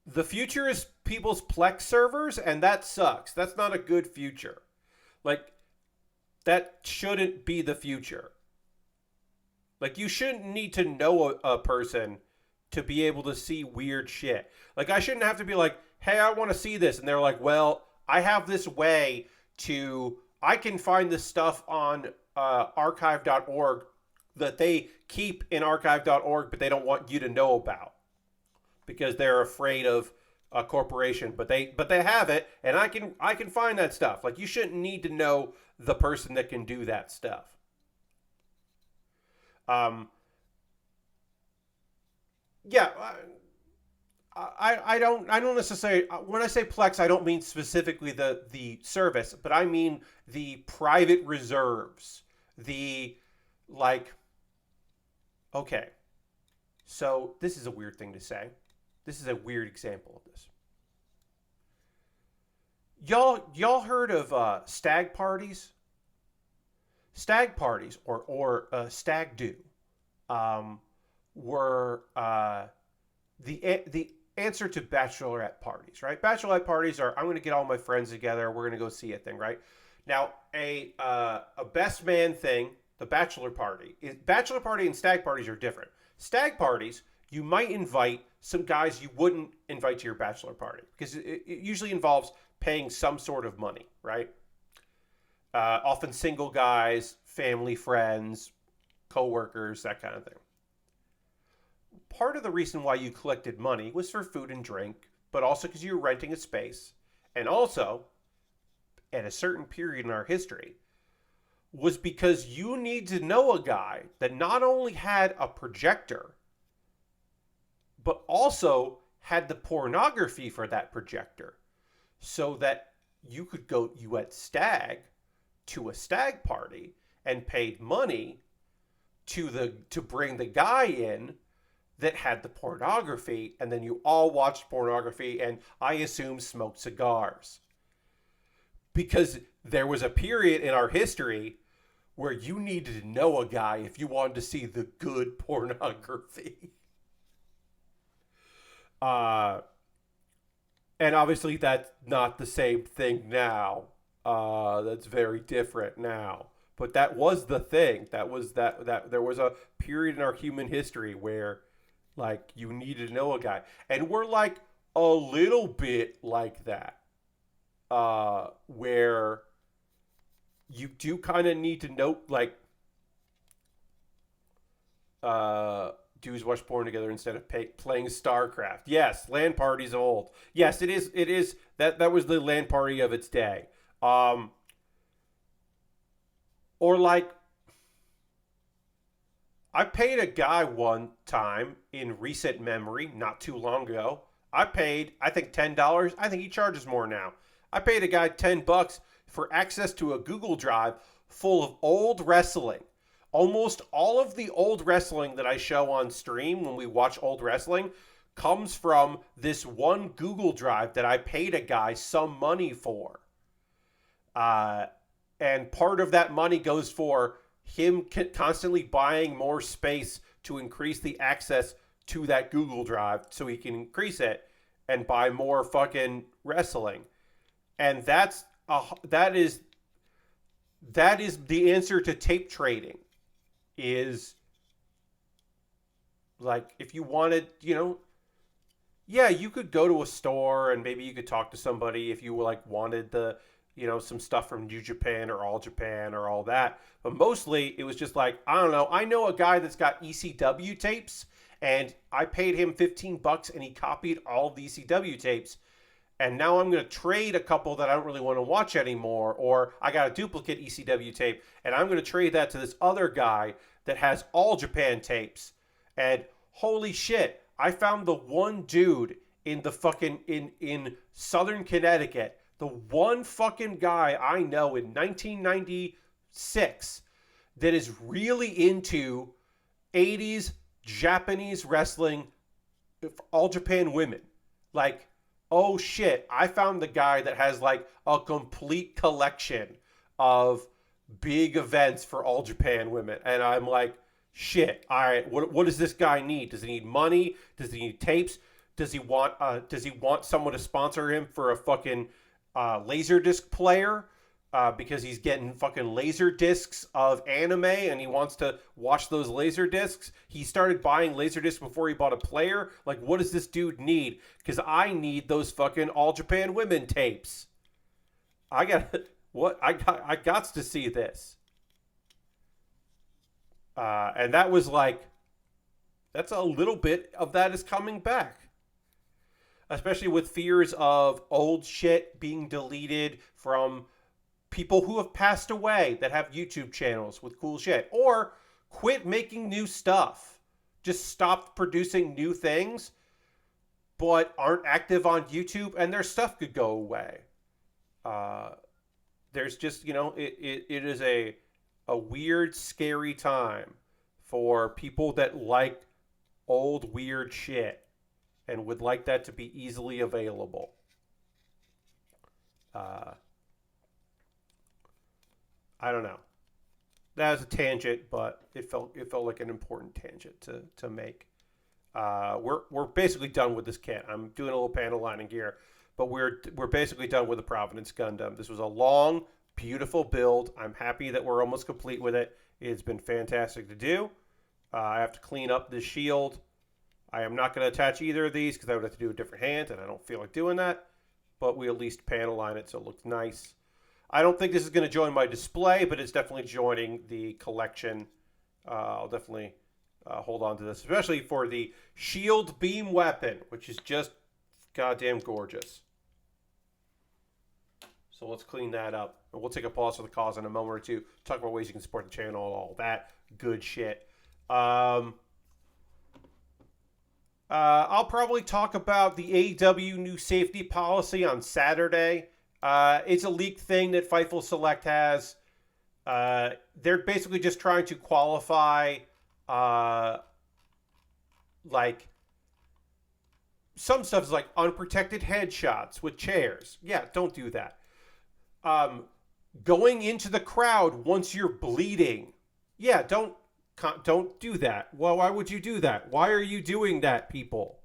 The future is people's Plex servers, and that sucks. That's not a good future. Like, that shouldn't be the future. Like, you shouldn't need to know a person to be able to see weird shit. Like, I shouldn't have to be like, hey, I want to see this. And they're like, well, I have this way I can find this stuff on archive.org that they keep in archive.org, but they don't want you to know about. Because they're afraid of a corporation, but they have it, and I can find that stuff. Like, you shouldn't need to know the person that can do that stuff. Yeah, I don't necessarily, when I say Plex, I don't mean specifically the service, but I mean the private reserves, okay, so this is a weird thing to say. This is a weird example of this. Y'all heard of stag parties? Stag parties or stag do were the answer to bachelorette parties, right? Bachelorette parties are, I'm going to get all my friends together. We're going to go see a thing, right? Now, a best man thing, the bachelor party and stag parties are different. Stag parties, you might invite some guys you wouldn't invite to your bachelor party because it usually involves paying some sort of money, right? Often single guys, family, friends, co-workers, that kind of thing. Part of the reason why you collected money was for food and drink, but also because you were renting a space. And also, at a certain period in our history, was because you need to know a guy that not only had a projector, but also had the pornography for that projector, so that you could go, you went stag to a stag party and paid money to bring the guy in that had the pornography, and then you all watched pornography and I assume smoked cigars. Because there was a period in our history where you needed to know a guy if you wanted to see the good pornography. And obviously that's not the same thing now. That's very different now. But that was the thing. That there was a period in our human history where, like, you needed to know a guy. And we're like a little bit like that. Where you do kind of need to know, like, dudes watch porn together instead of playing StarCraft. Yes, LAN party's old. Yes, it is. That was the LAN party of its day. Or like, I paid a guy one time in recent memory, not too long ago. I paid, I think, $10. I think he charges more now. I paid a guy $10 for access to a Google Drive full of old wrestling. Almost all of the old wrestling that I show on stream when we watch old wrestling comes from this one Google Drive that I paid a guy some money for. And part of that money goes for him constantly buying more space to increase the access to that Google Drive so he can increase it and buy more fucking wrestling. And that is the answer to tape trading. Is like, if you wanted, yeah, you could go to a store and maybe you could talk to somebody if you wanted the, some stuff from New Japan or All Japan or all that. But mostly it was just like, I don't know. I know a guy that's got ECW tapes and I paid him $15 and he copied all the ECW tapes. And now I'm going to trade a couple that I don't really want to watch anymore. Or I got a duplicate ECW tape and I'm going to trade that to this other guy that has All Japan tapes. And holy shit, I found the one dude in the fucking, in Southern Connecticut, the one fucking guy I know in 1996 that is really into 80s Japanese wrestling, All Japan women. Like, oh shit, I found the guy that has like a complete collection of big events for All Japan women. And I'm like, shit, all right, what does this guy need? Does he need money? Does he need tapes? Does he want someone to sponsor him for a fucking Laserdisc player? Because he's getting fucking laser discs of anime and he wants to watch those laser discs. He started buying laser discs before he bought a player. Like, what does this dude need? Because I need those fucking All Japan women tapes. I got to see this. And that was like, that's a little bit of that is coming back. Especially with fears of old shit being deleted from people who have passed away that have YouTube channels with cool shit. Or quit making new stuff. Just stopped producing new things, but aren't active on YouTube, and their stuff could go away. There's just, it is a weird, scary time for people that like old, weird shit and would like that to be easily available. I don't know. That was a tangent, but it felt like an important tangent to make. We're basically done with this kit. I'm doing a little panel lining here, but we're basically done with the Providence Gundam. This was a long, beautiful build. I'm happy that we're almost complete with it. It's been fantastic to do. I have to clean up this shield. I am not going to attach either of these because I would have to do a different hand, and I don't feel like doing that. But we at least panel line it so it looks nice. I don't think this is going to join my display, but it's definitely joining the collection. I'll definitely hold on to this, especially for the shield beam weapon, which is just goddamn gorgeous. So let's clean that up. And we'll take a pause for the cause in a moment or two. Talk about ways you can support the channel, all that good shit. I'll probably talk about the AEW new safety policy on Saturday. It's a leaked thing that Fightful Select has. They're basically just trying to qualify, like, some stuff is like unprotected headshots with chairs. Yeah, don't do that. Going into the crowd once you're bleeding. Yeah, don't do that. Well, why would you do that? Why are you doing that, people?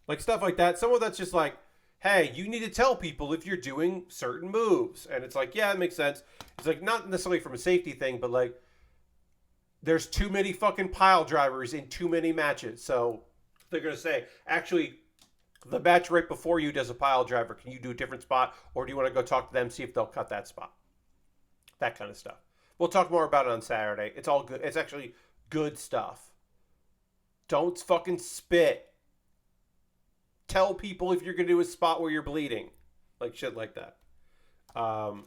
Like, stuff like that. Some of that's just like, hey, you need to tell people if you're doing certain moves. And it's like, yeah, it makes sense. It's like, not necessarily from a safety thing, but like, there's too many fucking pile drivers in too many matches. So they're going to say, actually, the match right before you does a pile driver. Can you do a different spot? Or do you want to go talk to them, see if they'll cut that spot? That kind of stuff. We'll talk more about it on Saturday. It's all good. It's actually good stuff. Don't fucking spit. Tell people if you're going to do a spot where you're bleeding. Like shit like that. We're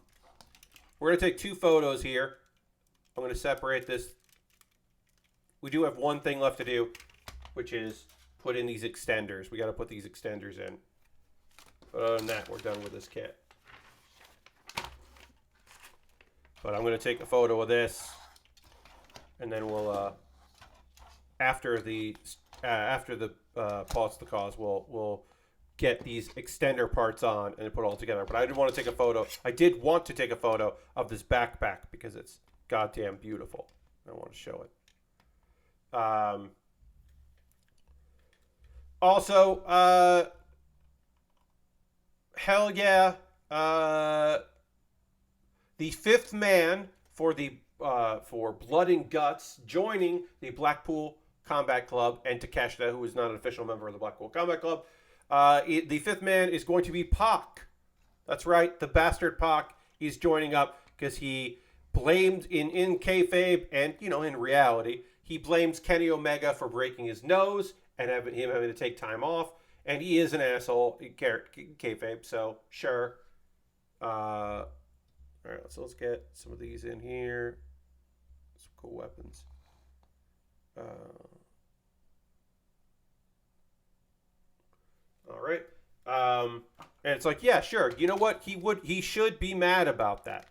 going to take two photos here. I'm going to separate this we do have one thing left to do, which is put in these extenders. We got to put these extenders in. But other than that, we're done with this kit. But I'm going to take a photo of this, and then we'll, after the Pause the Cause, we'll get these extender parts on and put it all together. But I did want to take a photo. I did want to take a photo of this backpack because it's goddamn beautiful. I want to show it. Also, hell yeah, the fifth man for the for Blood and Guts joining the Blackpool Combat Club, and Takeshita, who is not an official member of the Blackpool Combat Club. The fifth man is going to be Pac. That's right, the bastard Pac is joining up because he blamed in kayfabe and in reality he blames Kenny Omega for breaking his nose and him having to take time off, and he is an asshole in kayfabe. So sure. All right, so let's get some of these in here. Some cool weapons. All right. And it's like, yeah, sure. You know what? He should be mad about that.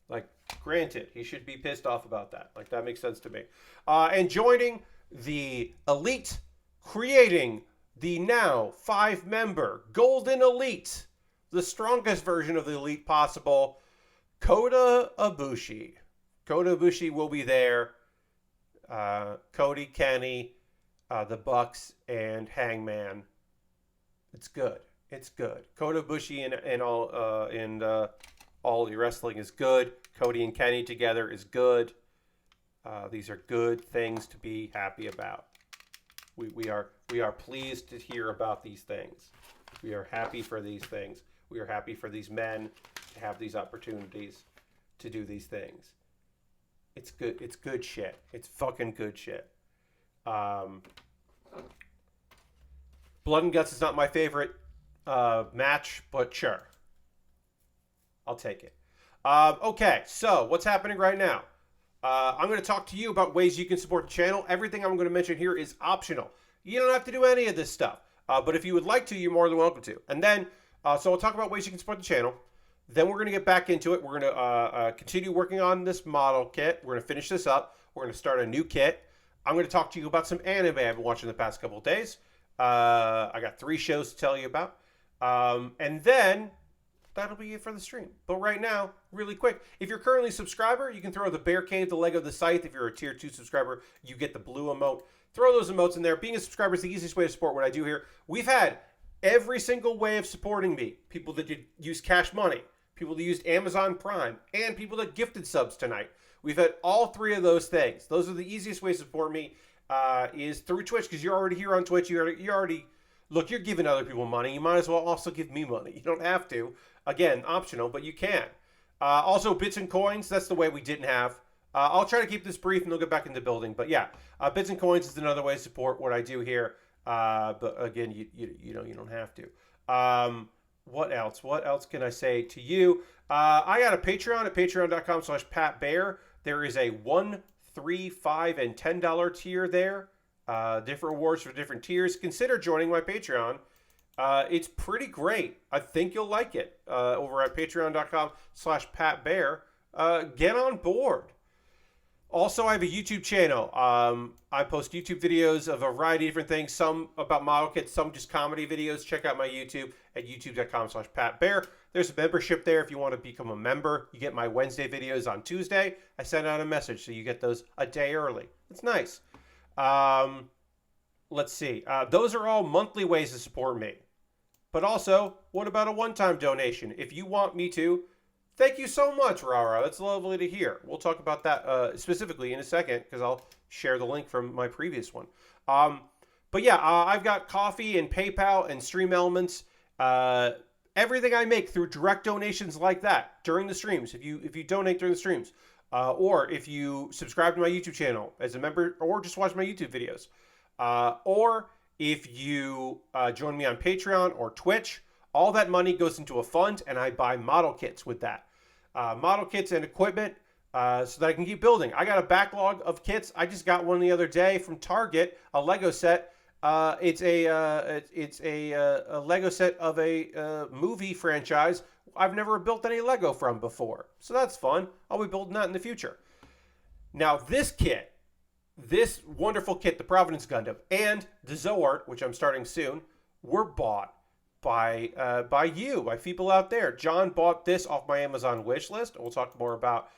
Like, granted, he should be pissed off about that. Like, that makes sense to me. And joining the Elite, creating the now 5-member Golden Elite, the strongest version of the Elite possible, Kota Ibushi. Kota Ibushi will be there. Cody, Kenny, the Bucks, and Hangman. It's good. It's good. Kota Ibushi and all the wrestling is good. Cody and Kenny together is good. These are good things to be happy about. We are pleased to hear about these things. We are happy for these things. We are happy for these men to have these opportunities to do these things. It's good. It's good shit. It's fucking good shit. Blood and Guts is not my favorite match, but sure. I'll take it. Okay, so what's happening right now? I'm going to talk to you about ways you can support the channel. Everything I'm going to mention here is optional. You don't have to do any of this stuff. But if you would like to, you're more than welcome to. And then, so I'll talk about ways you can support the channel. Then we're going to get back into it. We're going to continue working on this model kit. We're going to finish this up. We're going to start a new kit. I'm going to talk to you about some anime I've been watching the past couple of days. I got 3 shows to tell you about. And then that'll be it for the stream. But right now, really quick, if you're currently a subscriber, you can throw the Bear Cave, the Lego, the Scythe. If you're a tier 2 subscriber, you get the blue emote. Throw those emotes in there. Being a subscriber is the easiest way to support what I do here. We've had every single way of supporting me. People that did use Cash Money, people that used Amazon Prime, and people that gifted subs tonight. We've had all 3 of those things. Those are the easiest ways to support me, is through Twitch, because you're already here on Twitch. You're already, look, you're giving other people money. You might as well also give me money. You don't have to. Again, optional, but you can. Also, bits and coins, that's the way we didn't have. I'll try to keep this brief and we'll get back into building. But yeah, bits and coins is another way to support what I do here. But again, you don't have to. What else? What else can I say to you? I got a Patreon at patreon.com/PatBaer. There is a $1, $3, $5, and $10 tier there. Different rewards for different tiers. Consider joining my Patreon. It's pretty great. I think you'll like it. Over at patreon.com/PatBaer. Get on board. Also, I have a YouTube channel. I post YouTube videos of a variety of different things, some about model kits, some just comedy videos. Check out my YouTube at youtube.com/PatBaer. There's a membership there if you want to become a member. You get my Wednesday videos on Tuesday. I send out a message, so you get those a day early. It's nice. Let's see. Those are all monthly ways to support me. But also, what about a one-time donation? If you want me to, thank you so much, Rara. That's lovely to hear. We'll talk about that specifically in a second because I'll share the link from my previous one. But yeah, I've got Coffee and PayPal and Stream Elements. Everything I make through direct donations like that during the streams. If you donate during the streams, or if you subscribe to my YouTube channel as a member, or just watch my YouTube videos, or if you join me on Patreon or Twitch, all that money goes into a fund, and I buy model kits with that. Model kits and equipment so that I can keep building. I got a backlog of kits. I just got one the other day from Target, a Lego set. It's a Lego set of a movie franchise I've never built any Lego from before. So that's fun. I'll be building that in the future. Now this kit, this wonderful kit, the Providence Gundam, and the Zowort, which I'm starting soon, were bought by you, by people out there. John bought this off my Amazon wish list. We'll talk more about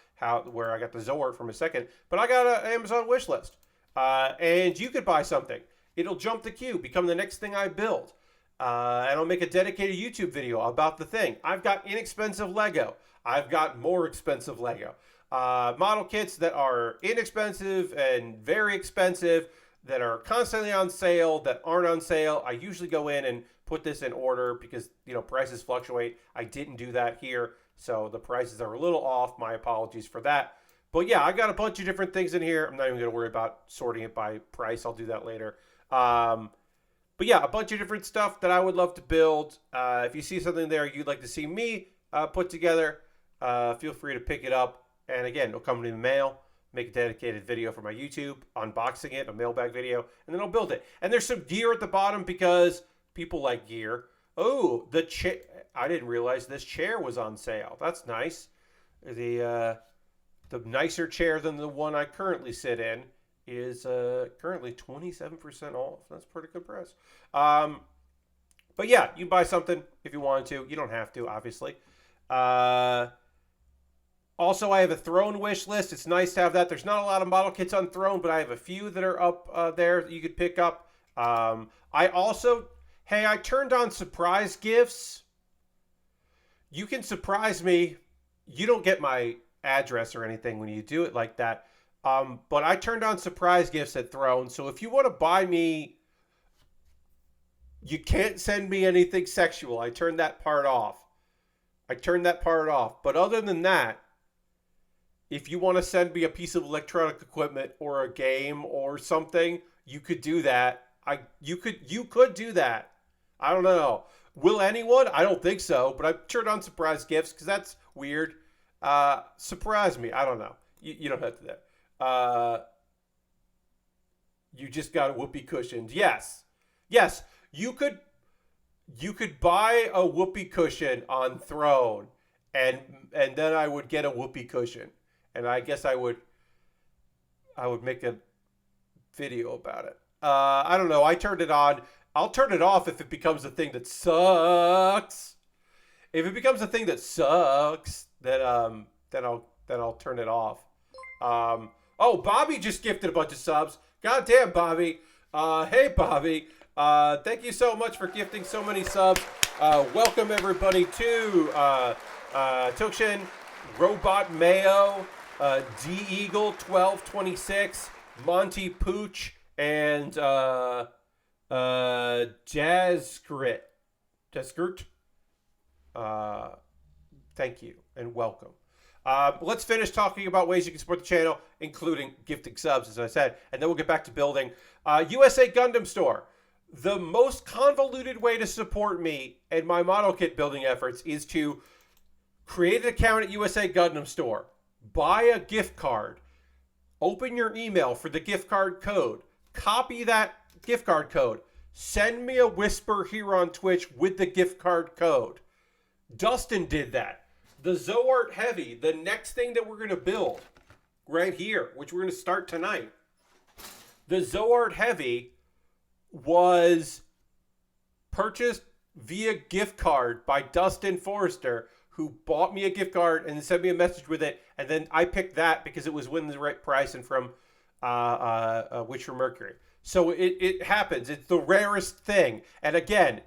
where I got the Zowort from in a second. But I got an Amazon wish list, and you could buy something. It'll jump the queue, become the next thing I build, and I'll make a dedicated YouTube video about the thing. I've got inexpensive Lego. I've got more expensive Lego. Model kits that are inexpensive and very expensive, that are constantly on sale, that aren't on sale. I usually go in and put this in order because, prices fluctuate. I didn't do that here, so the prices are a little off. My apologies for that. But yeah, I got a bunch of different things in here. I'm not even going to worry about sorting it by price. I'll do that later. But yeah, a bunch of different stuff that I would love to build. If you see something there you'd like to see me put together, feel free to pick it up. And again, it'll come in the mail. Make a dedicated video for my YouTube, unboxing it, a mailbag video, and then I'll build it. And there's some gear at the bottom because people like gear. Oh, the chair. I didn't realize this chair was on sale. That's nice. The nicer chair than the one I currently sit in is currently 27% off. That's pretty good price. But yeah, you buy something if you want to. You don't have to, obviously. Also, I have a Throne wish list. It's nice to have that. There's not a lot of model kits on Throne, but I have a few that are up there that you could pick up. I turned on surprise gifts. You can surprise me. You don't get my address or anything when you do it like that. But I turned on surprise gifts at Throne. So if you want to buy me, you can't send me anything sexual. I turned that part off. But other than that, if you want to send me a piece of electronic equipment or a game or something, you could do that. You could do that. I don't know. Will anyone? I don't think so. But I turned on surprise gifts because that's weird. Surprise me. I don't know. You don't have to do that. You just got a whoopee cushioned. Yes. You could buy a whoopee cushion on Throne, and then I would get a whoopee cushion. And I guess I would make a video about it. I don't know. I turned it on. I'll turn it off if it becomes a thing that sucks. If it becomes a thing that sucks, then I'll turn it off. Oh, Bobby just gifted a bunch of subs. God damn, Bobby. Hey, Bobby. Thank you so much for gifting so many subs. Welcome everybody to Tokshin, Robot Mayo, D Eagle 1226, Monty Pooch, and Jazzgrit. Thank you and welcome. Let's finish talking about ways you can support the channel, including gifting subs, as I said, and then we'll get back to building. USA Gundam Store. The most convoluted way to support me and my model kit building efforts is to create an account at USA Gundam Store, buy a gift card, open your email for the gift card code, copy that gift card code, send me a whisper here on Twitch with the gift card code. Dustin did that. The Zowort Heavy, the next thing that we're going to build right here, which we're going to start tonight. The Zowort Heavy was purchased via gift card by Dustin Forrester, who bought me a gift card and sent me a message with it. And then I picked that because it was within the right price and from Witch from Mercury. So it happens. It's the rarest thing. And again,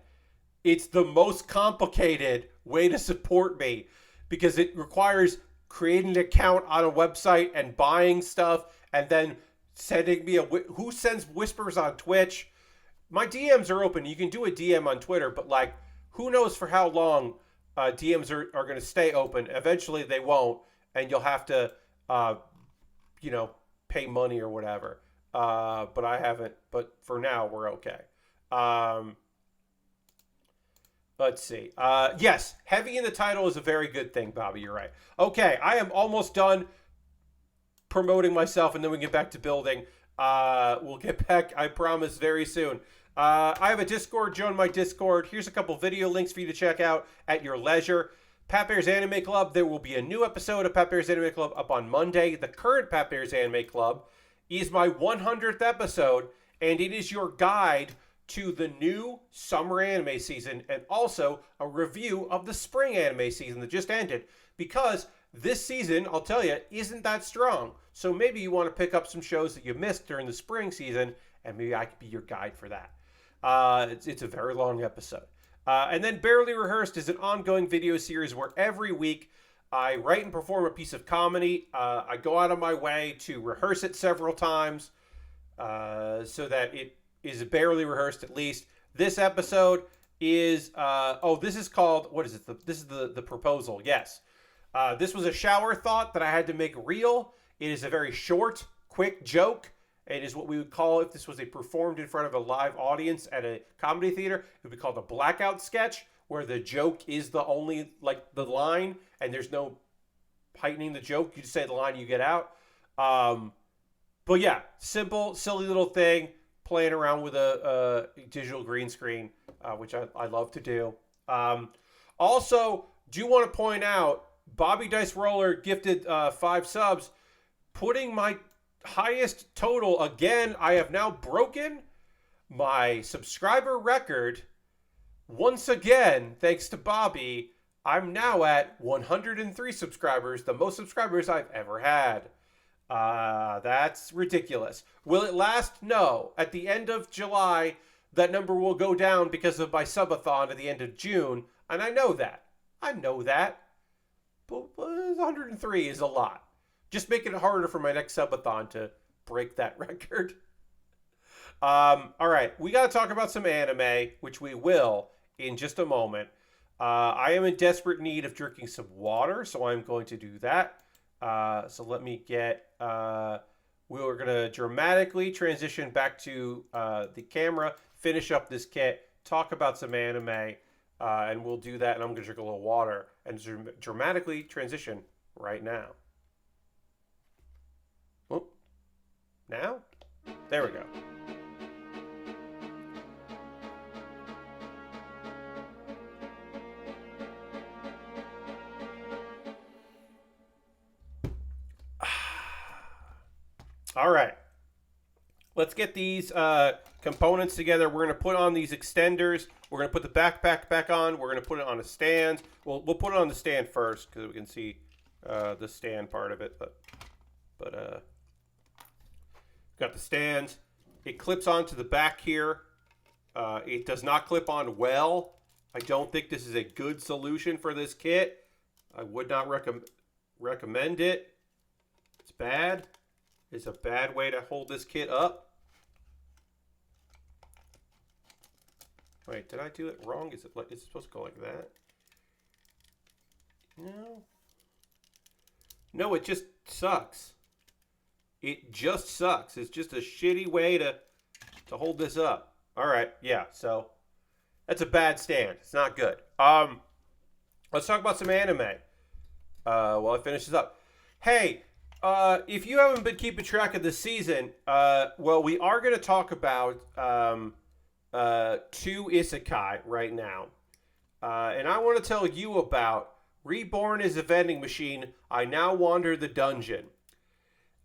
it's the most complicated way to support me because it requires creating an account on a website and buying stuff and then sending me who sends whispers on Twitch. My DMs are open. You can do a DM on Twitter, but like, who knows for how long DMs are going to stay open. Eventually they won't, and you'll have to, pay money or whatever. But I haven't. But for now, we're okay. Let's see. Yes, heavy in the title is a very good thing, Bobby. You're right. Okay, I am almost done promoting myself, and then we get back to building. We'll get back, I promise, very soon. I have a Discord. Join my Discord. Here's a couple video links for you to check out at your leisure. Pat Bear's Anime Club. There will be a new episode of Pat Bear's Anime Club up on Monday. The current Pat Bear's Anime Club is my 100th episode, and it is your guide to the new summer anime season and also a review of the spring anime season that just ended, because this season, I'll tell you, isn't that strong. So maybe you want to pick up some shows that you missed during the spring season, and maybe I could be your guide for that. It's a very long episode. And then Baerly Rehearsed is an ongoing video series where every week I write and perform a piece of comedy. I go out of my way to rehearse it several times so that it is barely rehearsed at least. This episode is, this is called, what is it? This is the proposal, yes. This was a shower thought that I had to make real. It is a very short, quick joke. It is what we would call, if this was performed in front of a live audience at a comedy theater, it would be called a blackout sketch, where the joke is the only, like, the line, and there's no heightening the joke. You just say the line, you get out. But yeah, simple, silly little thing, playing around with a digital green screen, which I love to do. Also, do want to point out, Bobby Dice Roller gifted 5 subs, putting my highest total again. I have now broken my subscriber record once again, thanks to Bobby. I'm now at 103 subscribers, the most subscribers I've ever had. That's ridiculous. Will it last? No. At the end of July, that number will go down because of my subathon at the end of June, and I know that. But 103 is a lot. Just making it harder for my next subathon to break that record. All right, we got to talk about some anime, which we will in just a moment. I am in desperate need of drinking some water, so I'm going to do that. So let me get... we're going to dramatically transition back to the camera, finish up this kit, talk about some anime, and we'll do that, and I'm going to drink a little water and dramatically transition right now. Oh, now? There we go. All right. Let's get these components together. We're going to put on these extenders. We're going to put the backpack back on. We're going to put it on a stand. We'll put it on the stand first because we can see the stand part of it. But got the stand. It clips onto the back here. It does not clip on well. I don't think this is a good solution for this kit. I would not recommend it. It's bad. It's a bad way to hold this kit up. Wait, did I do it wrong? Is it supposed to go like that? No. No, it just sucks. It just sucks. It's just a shitty way to hold this up. All right, yeah. So that's a bad stand. It's not good. Let's talk about some anime. While I finish this up. Hey. If you haven't been keeping track of the season, well, we are going to talk about 2 isekai right now. And I want to tell you about Reborn is a Vending Machine. I Now Wander the Dungeon.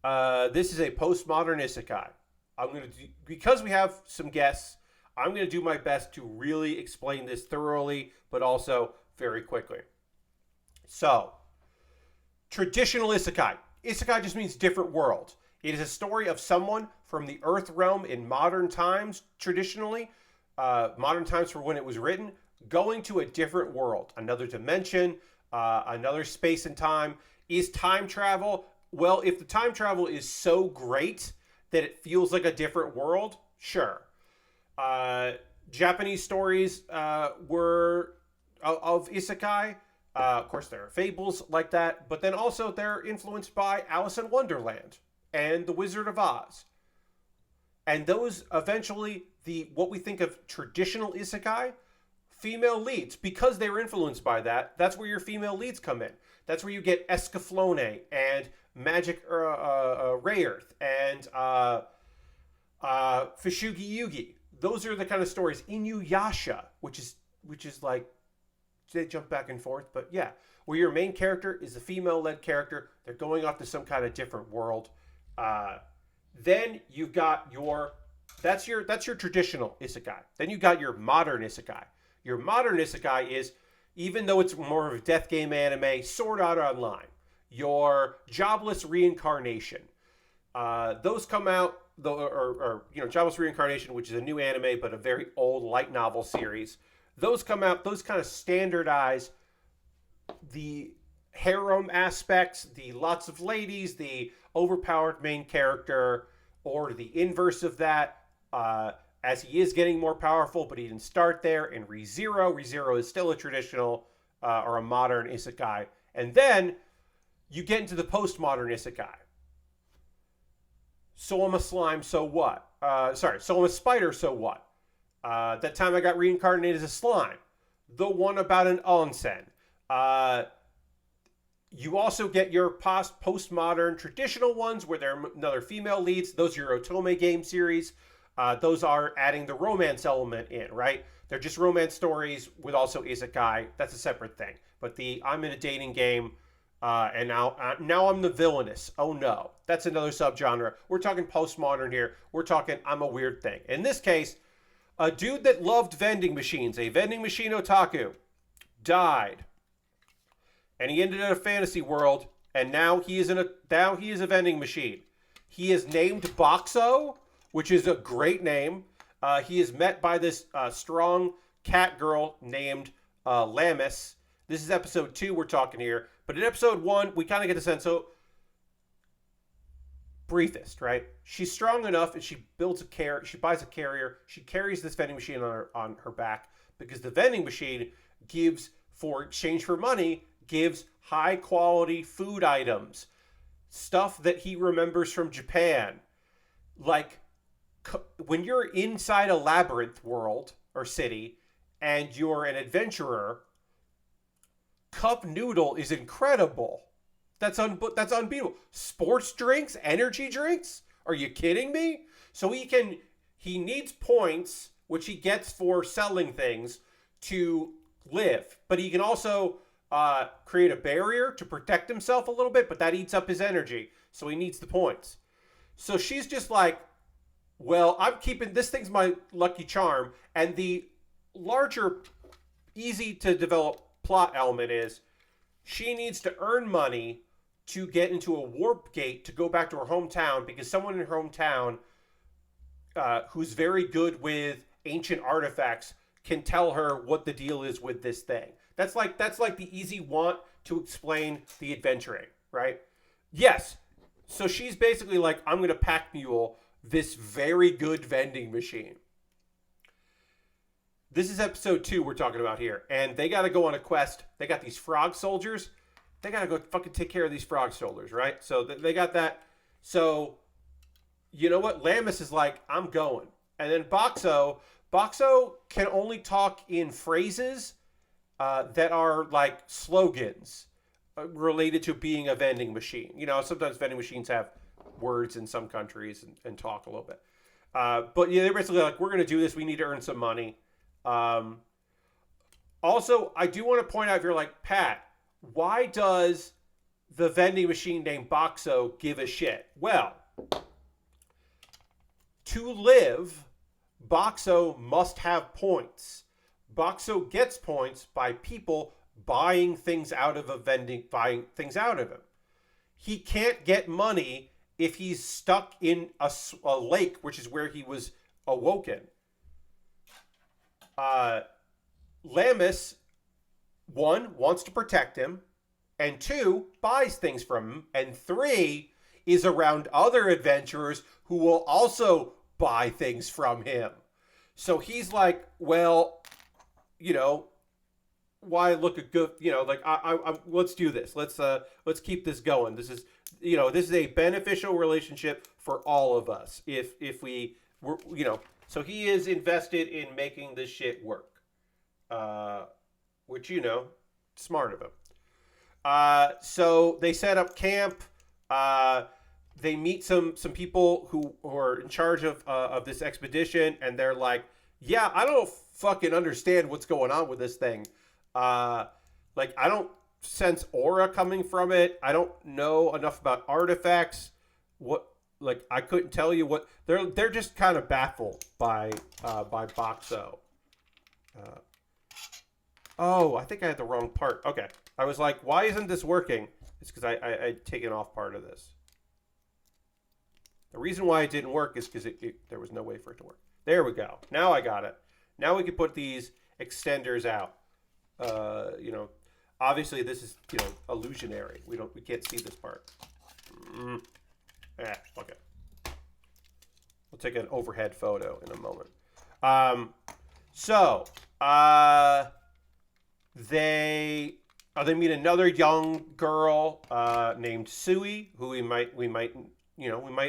This is a postmodern isekai. Because we have some guests, I'm going to do my best to really explain this thoroughly, but also very quickly. So, traditional isekai. Isekai just means different world. It is a story of someone from the Earth realm in modern times, traditionally, modern times for when it was written, going to a different world, another dimension, another space and time. Is time travel? Well, if the time travel is so great that it feels like a different world, sure. Japanese stories were of isekai. Of course, there are fables like that, but then also they're influenced by Alice in Wonderland and The Wizard of Oz. And those eventually, what we think of traditional isekai, female leads, because they were influenced by that, that's where your female leads come in. That's where you get Escaflowne and Magic Rehearsed and Fishugi Yugi. Those are the kind of stories. Inuyasha, which is like they jump back and forth, but yeah, where your main character is a female-led character. They're going off to some kind of different world. Then you've got your that's your traditional isekai. Then you got your modern isekai. Your modern isekai is, even though it's more of a death game anime, Sword Art Online. Your jobless reincarnation. Those come out, Jobless Reincarnation, which is a new anime but a very old light novel series. Those come out. Those kind of standardize the harem aspects, the lots of ladies, the overpowered main character, or the inverse of that. As he is getting more powerful, but he didn't start there. In ReZero is still a traditional or a modern isekai. And then you get into the postmodern isekai. So I'm a slime, so what? So I'm a spider, so what? That time I got reincarnated as a slime. The one about an onsen. You also get your postmodern traditional ones where there are another female leads. Those are your Otome game series. Those are adding the romance element in, right? They're just romance stories with also isekai. That's a separate thing. But I'm in a dating game, and now I'm the villainous. Oh no, that's another subgenre. We're talking postmodern here. We're talking I'm a weird thing. In this case, a dude that loved vending machines, a vending machine otaku, died, and he ended in a fantasy world. And now he is a vending machine. He is named Boxo, which is a great name. He is met by this strong cat girl named Lamis. This is episode 2 we're talking here. But in episode 1, we kind of get the sense. So, briefest, right? She's strong enough, and she buys a carrier. She carries this vending machine on her back because the vending machine for exchange for money, gives high quality food items, stuff that he remembers from Japan. Like, when you're inside a labyrinth world or city and you're an adventurer, cup noodle is incredible. That's unbeatable. Sports drinks, energy drinks? Are you kidding me? So he needs points, which he gets for selling things, to live. But he can also create a barrier to protect himself a little bit, but that eats up his energy. So he needs the points. So she's just like, well, I'm keeping this thing's my lucky charm. And the larger, easy to develop plot element is she needs to earn money to get into a warp gate to go back to her hometown, because someone in her hometown who's very good with ancient artifacts can tell her what the deal is with this thing. That's like the easy want to explain the adventuring, right? Yes. So she's basically like, I'm going to pack mule this very good vending machine. This is episode 2 we're talking about here. And they got to go on a quest. They got these frog soldiers. They got to go fucking take care of these frog soldiers, right? So they got that. So, you know what? Lamis is like, I'm going. And then Boxo can only talk in phrases that are like slogans related to being a vending machine. You know, sometimes vending machines have words in some countries and talk a little bit. But yeah, they're basically like, we're going to do this. We need to earn some money. Also, I do want to point out, if you're like, Pat, why does the vending machine named Boxo give a shit? Well, to live, Boxo must have points. Boxo gets points by people buying things out of buying things out of him. He can't get money if he's stuck in a lake, which is where he was awoken. Lamis, 1, wants to protect him, and 2, buys things from him, and 3, is around other adventurers who will also buy things from him. So he's like, well, you know, why look a good, you know, like I let's do this. Let's keep this going. This is a beneficial relationship for all of us if we were, you know. So he is invested in making this shit work. Which, you know, smart of him. So they set up camp. Uh, they meet some people who are in charge of this expedition, and they're like, "Yeah, I don't fucking understand what's going on with this thing. Uh, like, I don't sense aura coming from it. I don't know enough about artifacts. What, like, I couldn't tell you what they're just kind of baffled by Boxo. Uh, oh, I think I had the wrong part. Okay, I was like, why isn't this working? It's because I'd taken off part of this. The reason why it didn't work is because there was no way for it to work. There we go. Now I got it. Now we can put these extenders out. You know, obviously this is, you know, illusionary. We can't see this part. Fuck it. We'll take an overhead photo in a moment. They meet another young girl named Sui, who we might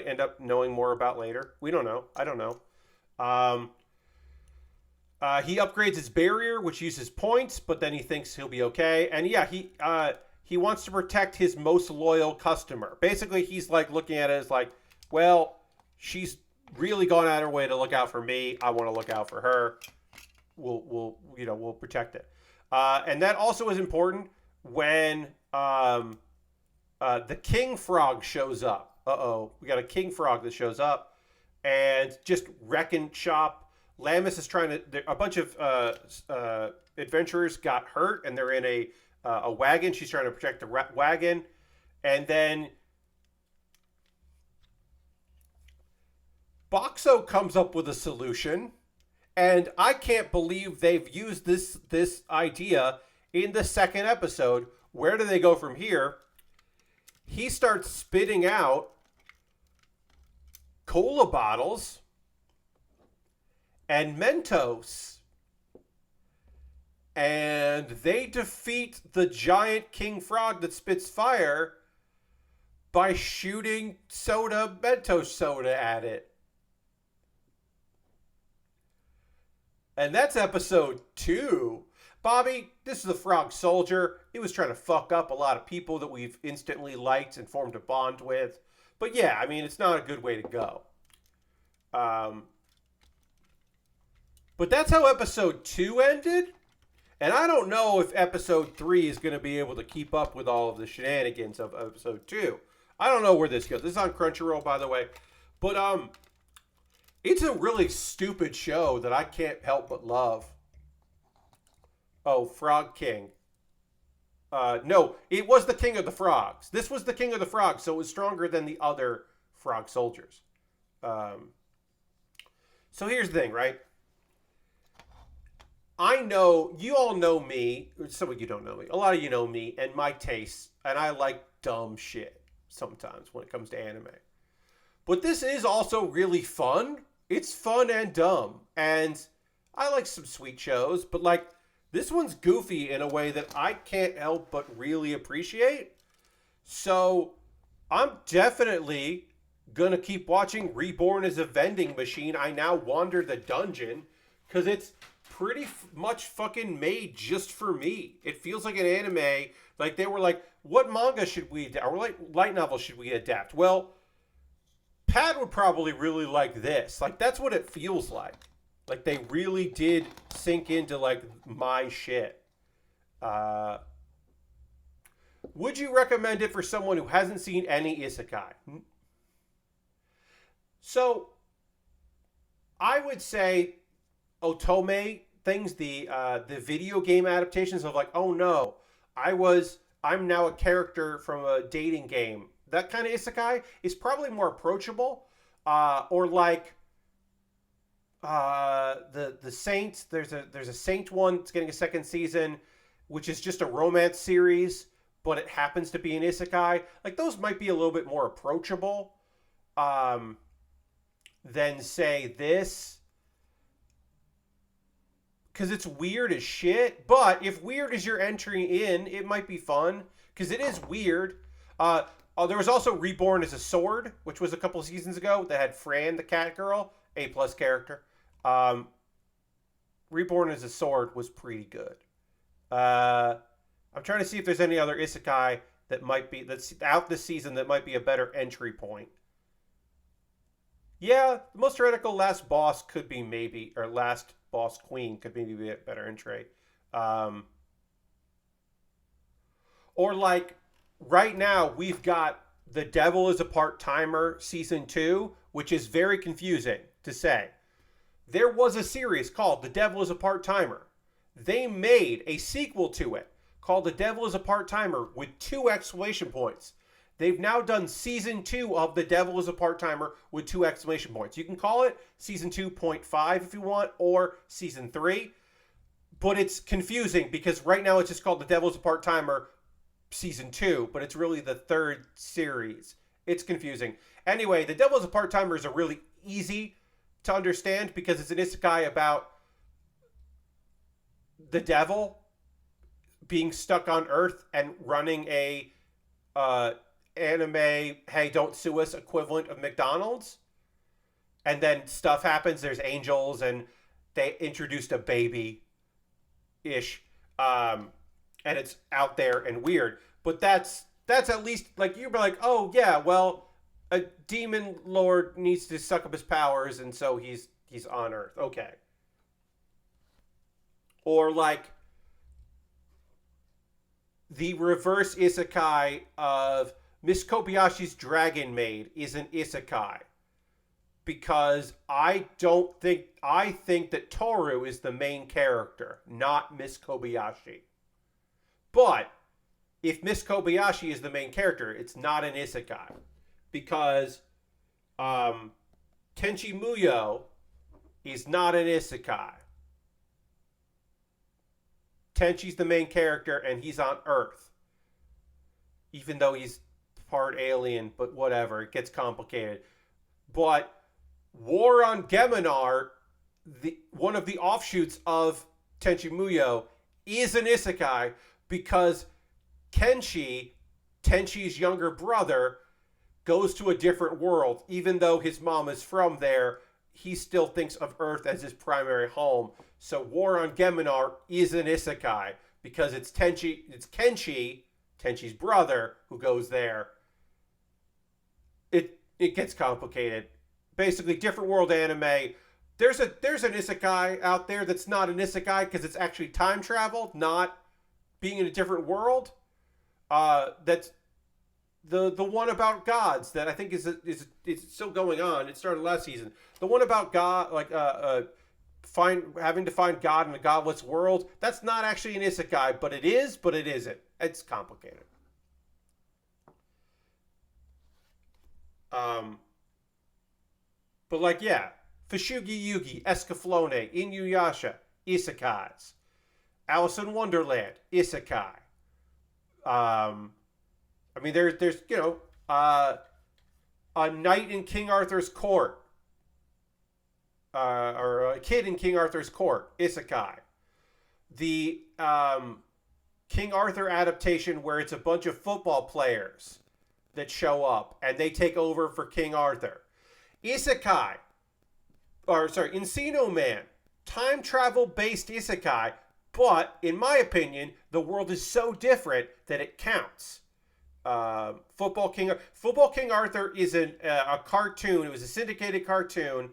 end up knowing more about later. We don't know. I don't know. He upgrades his barrier, which uses points, but then he thinks he'll be okay. And yeah, he wants to protect his most loyal customer. Basically, he's like looking at it as like, well, she's really gone out of her way to look out for me. I want to look out for her. We'll protect it. And that also is important when the king frog shows up. We got a king frog that shows up and just wrecking shop. Lamus is trying to. A bunch of adventurers got hurt, and they're in a wagon. She's trying to protect the wagon, and then Boxo comes up with a solution, and I can't believe they've used this idea in the second episode. Where do they go from here? He starts spitting out cola bottles and Mentos, and they defeat the giant king frog that spits fire by shooting Mentos soda at it. And that's episode 2. Bobby, this is the frog soldier. He was trying to fuck up a lot of people that we've instantly liked and formed a bond with. But yeah, I mean, it's not a good way to go. But that's how episode 2 ended. And I don't know if episode 3 is going to be able to keep up with all of the shenanigans of episode 2. I don't know where this goes. This is on Crunchyroll, by the way. But it's a really stupid show that I can't help but love. Oh, Frog King. No, it was the King of the Frogs. This was the King of the Frogs, so it was stronger than the other frog soldiers. So here's the thing, right? I know, you all know me. Some of you don't know me. A lot of you know me and my tastes, and I like dumb shit sometimes when it comes to anime. But this is also really fun. It's fun and dumb. And I like some sweet shows, but like, this one's goofy in a way that I can't help but really appreciate. So I'm definitely going to keep watching. Reborn as a vending machine. I now wander the dungeon because it's pretty much fucking made just for me. It feels like an anime. Like they were like, what manga should we adapt? Or like light novel should we adapt? Well, Pat would probably really like this. Like that's what it feels like. Like they really did sink into like my shit. Would you recommend it for someone who hasn't seen any isekai? So I would say otome things, the video game adaptations of like, oh no, I'm now a character from a dating game. That kind of isekai is probably more approachable. Or like the Saint. There's a Saint one. It's getting a second season, which is just a romance series, but it happens to be an isekai. Like those might be a little bit more approachable than say this. Because it's weird as shit. But if weird is your entry in, it might be fun. Because it is weird. There was also Reborn as a Sword, which was a couple of seasons ago, that had Fran, the cat girl. A+ character. Reborn as a Sword was pretty good. I'm trying to see if there's any other isekai that's out this season that might be a better entry point. Yeah, the most heretical last boss could be maybe, or last boss queen could maybe be a better entry. Um, or like right now, we've got The Devil is a Part Timer Season 2, which is very confusing to say. There was a series called The Devil is a Part Timer. They made a sequel to it called The Devil is a Part Timer with 2 exclamation points. They've now done season 2 of The Devil is a Part Timer with 2 exclamation points. You can call it season 2.5 if you want, or season 3. But it's confusing because right now it's just called The Devil is a Part Timer season 2, but it's really the 3rd series. It's confusing. Anyway, The Devil is a Part Timer is a really easy to understand because it's an isekai about the devil being stuck on Earth and running a anime "Hey, don't sue us" equivalent of McDonald's. And then stuff happens. There's angels, and they introduced a baby ish, and it's out there and weird. But that's at least like you're like, oh yeah, well, a demon lord needs to suck up his powers, and so he's on Earth. Okay. Or like the reverse isekai of Miss Kobayashi's Dragon Maid is an isekai because I think that Toru is the main character, not Miss Kobayashi. But if Miss Kobayashi is the main character, it's not an isekai because Tenchi Muyo is not an isekai. Tenchi's the main character and he's on Earth. Even though he's part alien, but whatever, it gets complicated. But War on Geminar, one of the offshoots of Tenchi Muyo, is an isekai because Tenchi's younger brother, goes to a different world. Even though his mom is from there, he still thinks of Earth as his primary home. So War on Geminar is an isekai because it's Tenchi's brother, who goes there. It gets complicated. Basically, different world anime. There's an isekai out there that's not an isekai because it's actually time travel, not being in a different world. That's the one about gods that I think is still going on. It started last season. The one about God, like having to find God in a godless world. That's not actually an isekai, but it is, but it isn't. It's complicated. But like, yeah, Fushigi Yugi, Escaflowne, Inuyasha, isekais. Alice in Wonderland, isekai. I mean, there's a knight in King Arthur's court, or a kid in King Arthur's court, isekai. The King Arthur adaptation where it's a bunch of football players that show up and they take over for King Arthur. Isekai, Encino Man, time travel based isekai, but in my opinion, the world is so different that it counts. Football King Arthur is a cartoon. It was a syndicated cartoon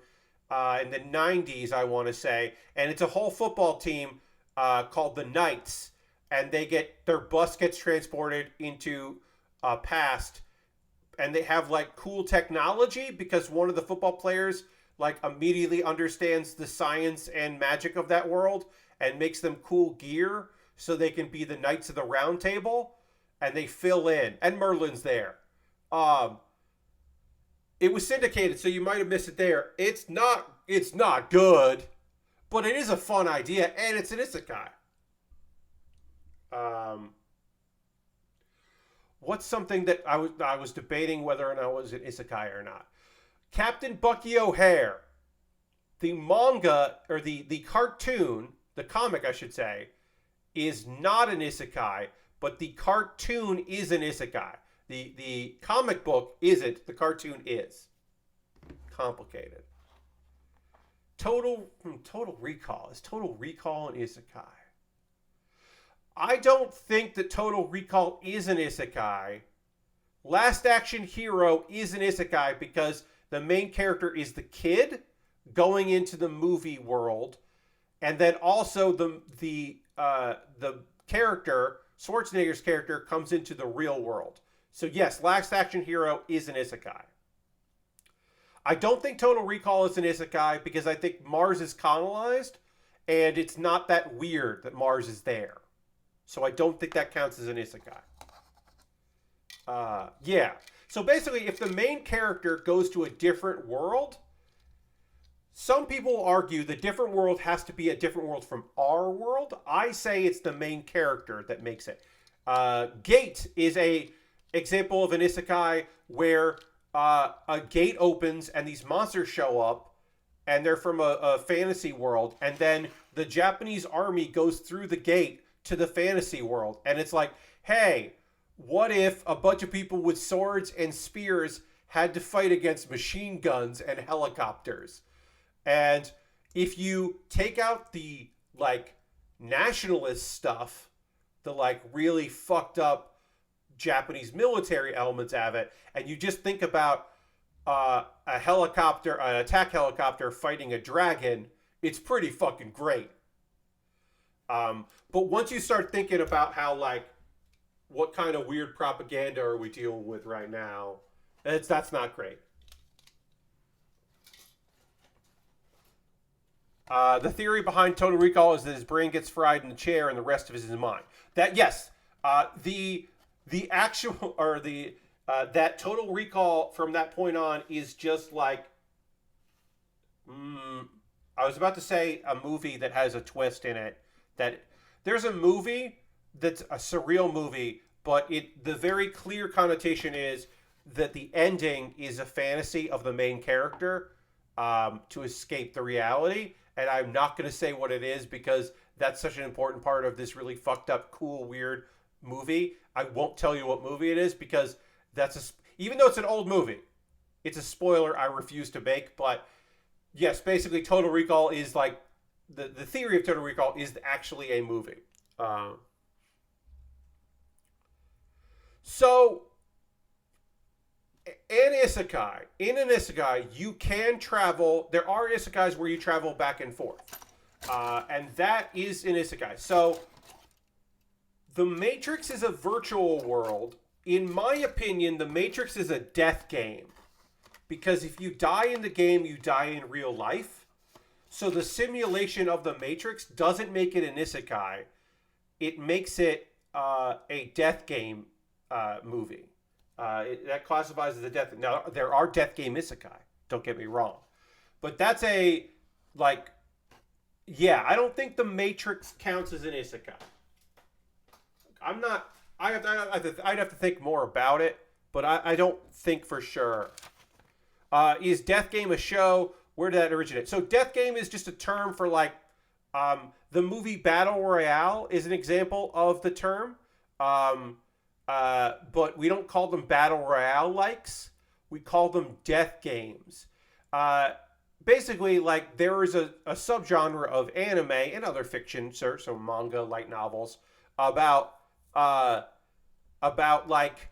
in the 90s, I want to say, and it's a whole football team called the Knights, and their bus gets transported into past, and they have like cool technology because one of the football players like immediately understands the science and magic of that world and makes them cool gear so they can be the Knights of the Round Table, and they fill in, and Merlin's there. It was syndicated, so you might have missed it there. It's not good, but it is a fun idea, and it's an isekai. What's something that I was debating whether or not it was an isekai or not? Captain Bucky O'Hare. The manga, or the cartoon, the comic I should say, is not an isekai, but the cartoon is an isekai. The comic book isn't, the cartoon is. Complicated. Total Recall. Is Total Recall an isekai? I don't think that Total Recall is an isekai. Last Action Hero is an isekai because the main character is the kid going into the movie world, and then also the character, Schwarzenegger's character, comes into the real world. So yes, Last Action Hero is an isekai. I don't think Total Recall is an isekai because I think Mars is colonized, and it's not that weird that Mars is there. So I don't think that counts as an isekai. Yeah. So basically, if the main character goes to a different world, some people argue the different world has to be a different world from our world. I say it's the main character that makes it. Gate is a example of an isekai where a gate opens and these monsters show up, and they're from a fantasy world, and then the Japanese army goes through the gate to the fantasy world, and it's like, hey, what if a bunch of people with swords and spears had to fight against machine guns and helicopters? And if you take out the like nationalist stuff, the like really fucked up Japanese military elements of it, and you just think about a helicopter, an attack helicopter fighting a dragon, it's pretty fucking great. But once you start thinking about how, like, what kind of weird propaganda are we dealing with right now, that's not great. The theory behind Total Recall is that his brain gets fried in the chair and the rest of it is his mind. That, yes, the actual, or the that Total Recall from that point on is just like, I was about to say a movie that has a twist in it. That there's a movie that's a surreal movie, but the very clear connotation is that the ending is a fantasy of the main character to escape the reality. And I'm not going to say what it is because that's such an important part of this really fucked up, cool, weird movie. I won't tell you what movie it is because even though it's an old movie, it's a spoiler I refuse to make. But yes, basically Total Recall is like, the theory of Total Recall is actually a movie. So, in an isekai, you can travel. There are isekais where you travel back and forth. And that is an isekai. So, The Matrix is a virtual world. In my opinion, The Matrix is a death game. Because if you die in the game, you die in real life. So the simulation of The Matrix doesn't make it an isekai. It makes it a death game movie. That classifies as a death. Now, there are death game isekai. Don't get me wrong. But that's I don't think The Matrix counts as an isekai. I'd have to think more about it, but I don't think for sure. Is Death Game a show? Where did that originate? So Death Game is just a term for like, the movie Battle Royale is an example of the term. But we don't call them Battle Royale likes. We call them death games. Basically, like, there is a subgenre of anime and other fiction, so manga, light novels, about like,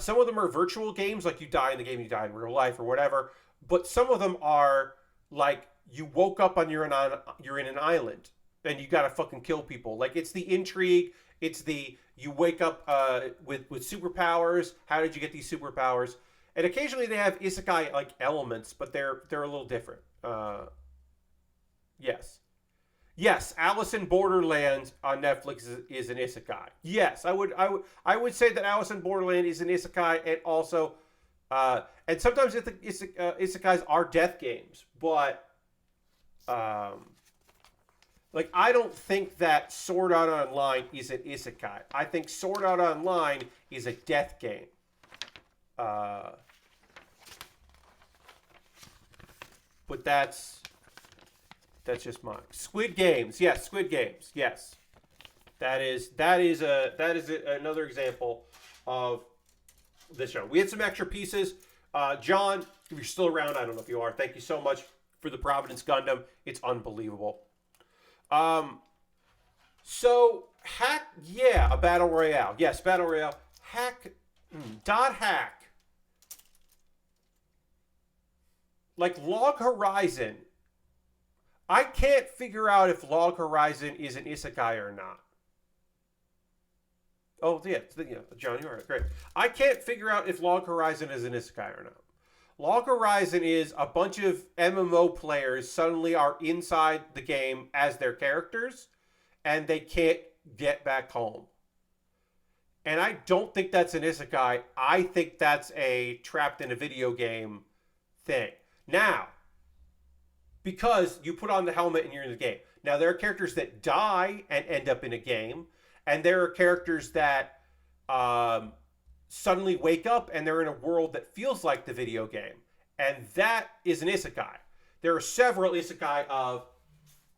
some of them are virtual games, like you die in the game, you die in real life or whatever. But some of them are like, you woke up you're in an island and you gotta fucking kill people. Like, it's the intrigue. It's you wake up with superpowers. How did you get these superpowers? And occasionally they have isekai like elements, but they're a little different. Yes, Alice in Borderland on Netflix is an isekai. Yes, I would say that Alice in Borderland is an isekai, and also, and sometimes isekais are death games, but like, I don't think that Sword Art Online is an isekai. I think Sword Art Online is a death game. But that's just mine. Squid Games. Yes, Squid Games. Yes. That is another example of this show. We had some extra pieces. John, if you're still around, I don't know if you are. Thank you so much for the Providence Gundam. It's unbelievable. So hack, yeah, a battle royale. Yes, battle royale. Hack, dot hack. Like Log Horizon. I can't figure out if Log Horizon is an isekai or not. Oh, yeah, John, you're right. Great. I can't figure out if Log Horizon is an isekai or not. Log Horizon is a bunch of MMO players suddenly are inside the game as their characters, and they can't get back home. And I don't think that's an isekai. I think that's a trapped in a video game thing. Now, because you put on the helmet and you're in the game. Now, there are characters that die and end up in a game, and there are characters that suddenly wake up and they're in a world that feels like the video game. And that is an isekai. There are several isekai of,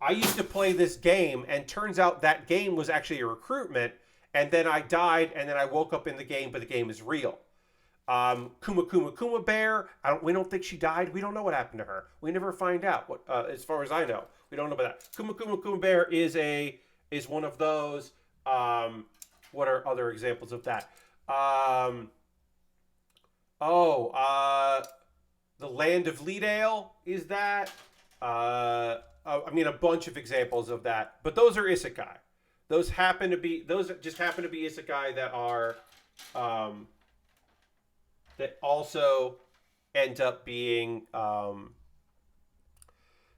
I used to play this game, and turns out that game was actually a recruitment, and then I died, and then I woke up in the game, but the game is real. Kuma Baer. We don't think she died. We don't know what happened to her. We never find out. What, as far as I know, we don't know about that. Kuma Baer is one of those. What are other examples of that? The Land of Leadale is that. I mean, a bunch of examples of that. But those are isekai. Those just happen to be isekai that are. That also end up being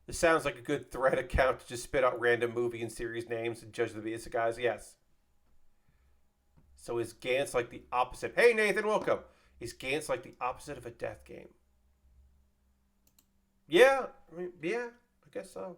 this sounds like a good thread account to just spit out random movie and series names and judge the isekais. Yes. So is Gantz like the opposite? Hey Nathan, welcome. Is Gantz like the opposite of a death game? Yeah, I mean, yeah, I guess so.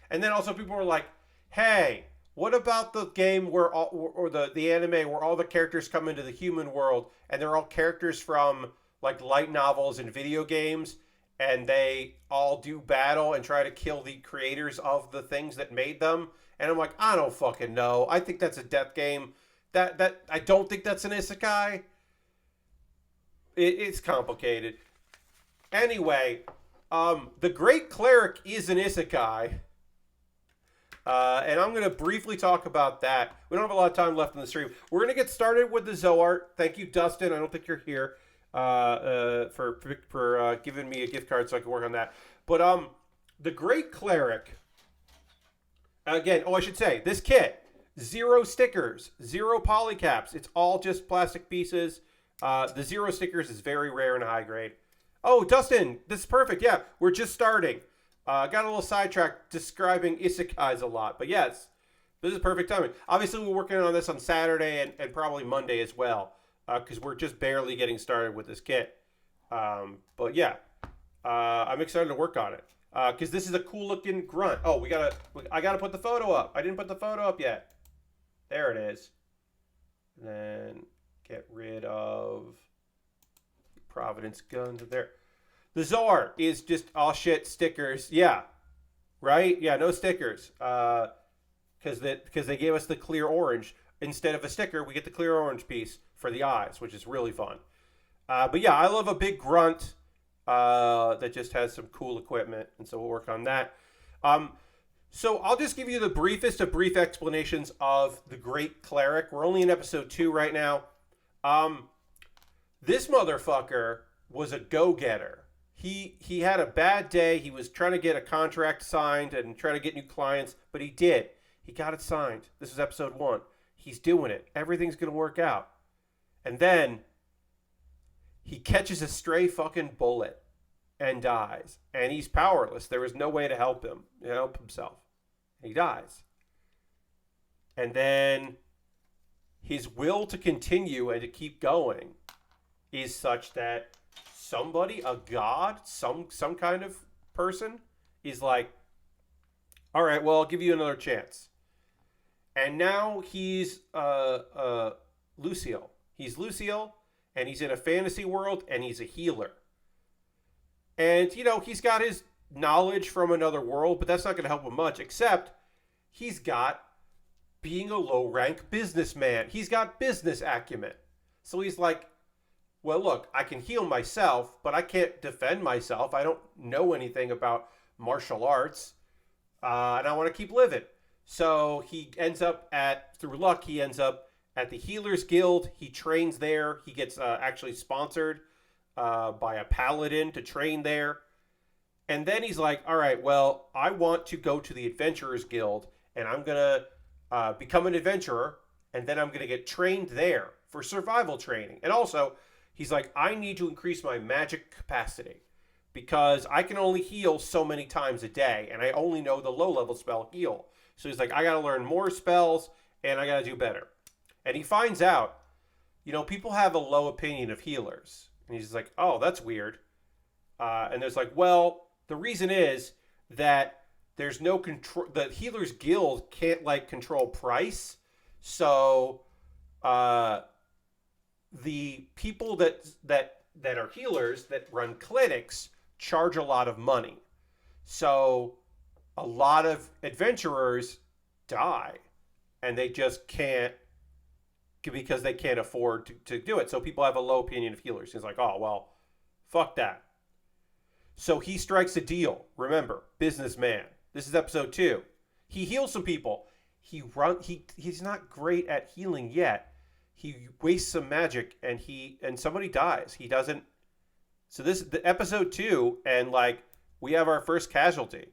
And then also people were like, hey, what about the game where or the anime where all the characters come into the human world and they're all characters from like light novels and video games, and they all do battle and try to kill the creators of the things that made them? And I'm like, I don't fucking know. I think that's a death game. That I don't think that's an isekai. It's complicated. Anyway, the Great Cleric is an isekai. And I'm going to briefly talk about that. We don't have a lot of time left in the stream. We're going to get started with the Zowort. Thank you, Dustin. I don't think you're here for giving me a gift card so I can work on that. But the Great Cleric, again, I should say, this kit, 0 stickers, 0 polycaps. It's all just plastic pieces. The 0 stickers is very rare and high grade. Oh, Dustin, this is perfect. Yeah, we're just starting. Got a little sidetracked describing isekais a lot. But yes, this is perfect timing. Obviously, we're working on this on Saturday and probably Monday as well. Because we're just barely getting started with this kit. But yeah, I'm excited to work on it. Because this is a cool looking grunt. Oh, I gotta put the photo up. I didn't put the photo up yet. There it is. And then get rid of Providence guns there. The Zowort is just all shit stickers. Yeah. Right? Yeah, no stickers. Because they gave us the clear orange. Instead of a sticker, we get the clear orange piece for the eyes, which is really fun. But yeah, I love a big grunt that just has some cool equipment. And so we'll work on that. So I'll just give you the briefest of brief explanations of the Great Cleric. We're only in episode 2 right now. This motherfucker was a go-getter. He had a bad day. He was trying to get a contract signed and try to get new clients, but he did. He got it signed. This is episode 1. He's doing it. Everything's going to work out. And then he catches a stray fucking bullet and dies. And he's powerless. There was no way to help himself. He dies. And then his will to continue and to keep going is such that somebody, a god, some kind of person, is like, all right, well, I'll give you another chance. And now he's Lucille. He's Lucille, and he's in a fantasy world, and he's a healer. And, he's got his knowledge from another world, but that's not going to help him much, except he's got being a low-rank businessman. He's got business acumen. So he's like, well, look, I can heal myself, but I can't defend myself. I don't know anything about martial arts. and I want to keep living. So he ends up through luck, he ends up at the Healers Guild. He trains there. He gets actually sponsored by a paladin to train there. And then he's like, all right, well, I want to go to the Adventurers Guild, and I'm going to become an adventurer, and then I'm going to get trained there for survival training. And also, he's like, I need to increase my magic capacity because I can only heal so many times a day, and I only know the low-level spell heal. So he's like, I got to learn more spells, and I got to do better. And he finds out, people have a low opinion of healers. And he's like, oh, that's weird. And there's like, well, the reason is that there's no control. The Healers Guild can't control price. So the people that are healers that run clinics charge a lot of money. So a lot of adventurers die, and they just can't, because they can't afford to do it. So people have a low opinion of healers. He's like, oh, well, fuck that. So he strikes a deal. Remember, businessman. This is episode 2. He heals some people. He's not great at healing yet. He wastes some magic, and somebody dies. He doesn't. So this is the episode 2, and we have our first casualty.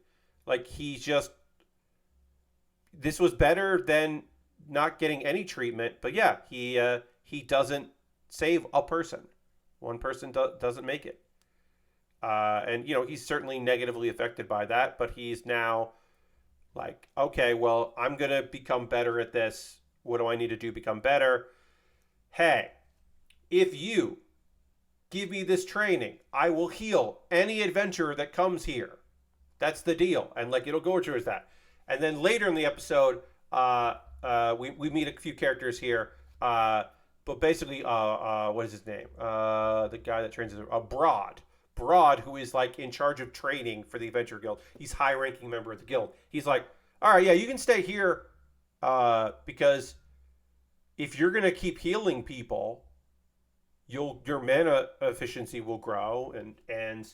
This was better than not getting any treatment, but yeah, he doesn't save a person. One person doesn't make it. And he's certainly negatively affected by that, but he's now okay, well, I'm going to become better at this. What do I need to do to become better? Hey, if you give me this training, I will heal any adventurer that comes here. That's the deal. And it'll go towards that. And then later in the episode, we meet a few characters here. But basically, what is his name? The guy that trains Broad, who is in charge of training for the Adventure Guild. He's high-ranking member of the guild. He's like, all right, yeah, you can stay here because if you're going to keep healing people, your mana efficiency will grow, and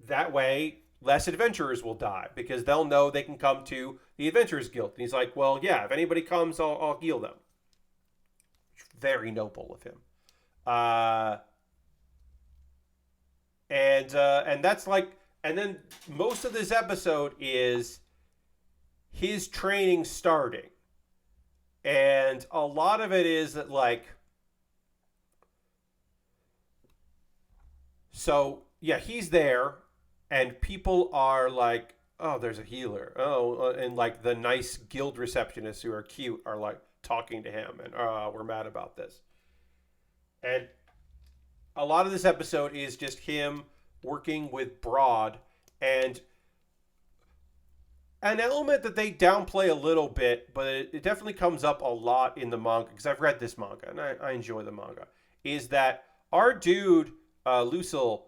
that way less adventurers will die because they'll know they can come to the Adventurers Guild. And he's like, well, yeah, if anybody comes, I'll heal them. Very noble of him. And that's and then most of this episode is his training starting. And a lot of it is that so yeah, he's there and people are like, oh, there's a healer. Oh, and the nice guild receptionists who are cute are talking to him, and we're mad about this. And a lot of this episode is just him working with Broad, and an element that they downplay a little bit, but it definitely comes up a lot in the manga, because I've read this manga, and I enjoy the manga, is that our dude, Lucille,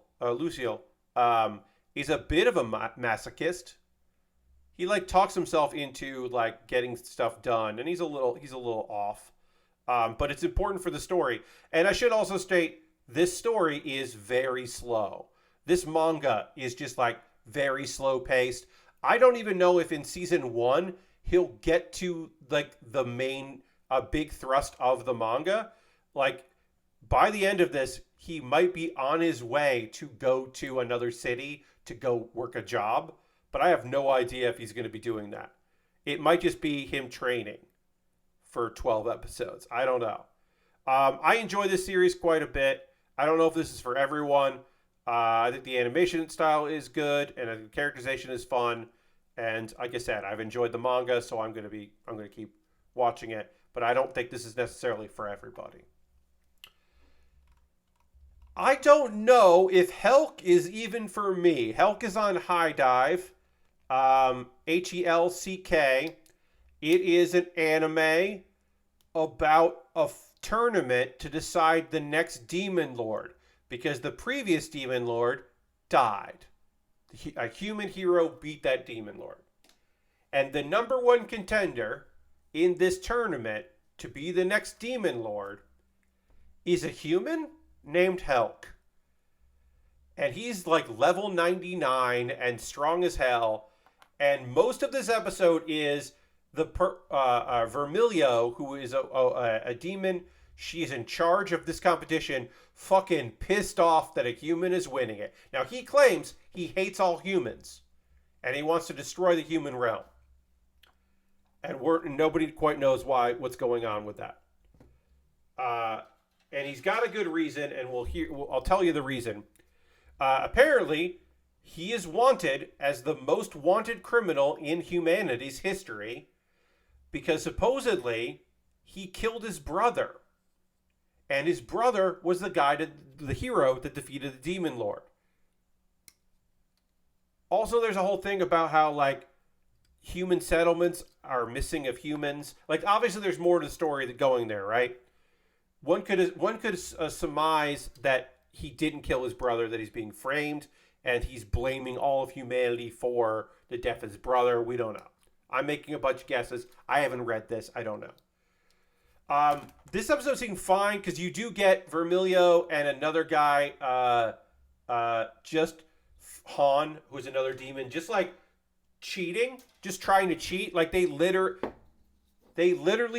is a bit of a masochist. He talks himself into getting stuff done, and he's a little off. But it's important for the story. And I should also state, this story is very slow. This manga is just very slow paced. I don't even know if in season 1 he'll get to the main big thrust of the manga. By the end of this, he might be on his way to go to another city to go work a job, but I have no idea if he's going to be doing that. It might just be him training for 12 episodes. I don't know. I enjoy this series quite a bit. I don't know if this is for everyone. I think the animation style is good, and the characterization is fun. And like I said, I've enjoyed the manga, so I'm going to keep watching it. But I don't think this is necessarily for everybody. I don't know if Helck is even for me. Helck is on High Dive. Helck. It is an anime about a tournament to decide the next Demon Lord, because the previous Demon Lord died. A human hero beat that Demon Lord. And the number 1 contender in this tournament to be the next Demon Lord is a human named Helck. And he's level 99 and strong as hell. And most of this episode is Vermilio, who is a demon. She's in charge of this competition, fucking pissed off that a human is winning it. Now, he claims he hates all humans, and he wants to destroy the human realm. And nobody quite knows what's going on with that. And he's got a good reason, and I'll tell you the reason. Apparently, he is wanted as the most wanted criminal in humanity's history because supposedly he killed his brother. And his brother was the hero that defeated the Demon Lord. Also, there's a whole thing about how, like, human settlements are missing of humans. Like, obviously, there's more to the story that going there, right? One could surmise that he didn't kill his brother, that he's being framed, and he's blaming all of humanity for the death of his brother. We don't know. I'm making a bunch of guesses. I haven't read this. I don't know. This episode seemed fine because you do get Vermilio and another guy, just Han, who's another demon, just like cheating, just trying to cheat. Like they literally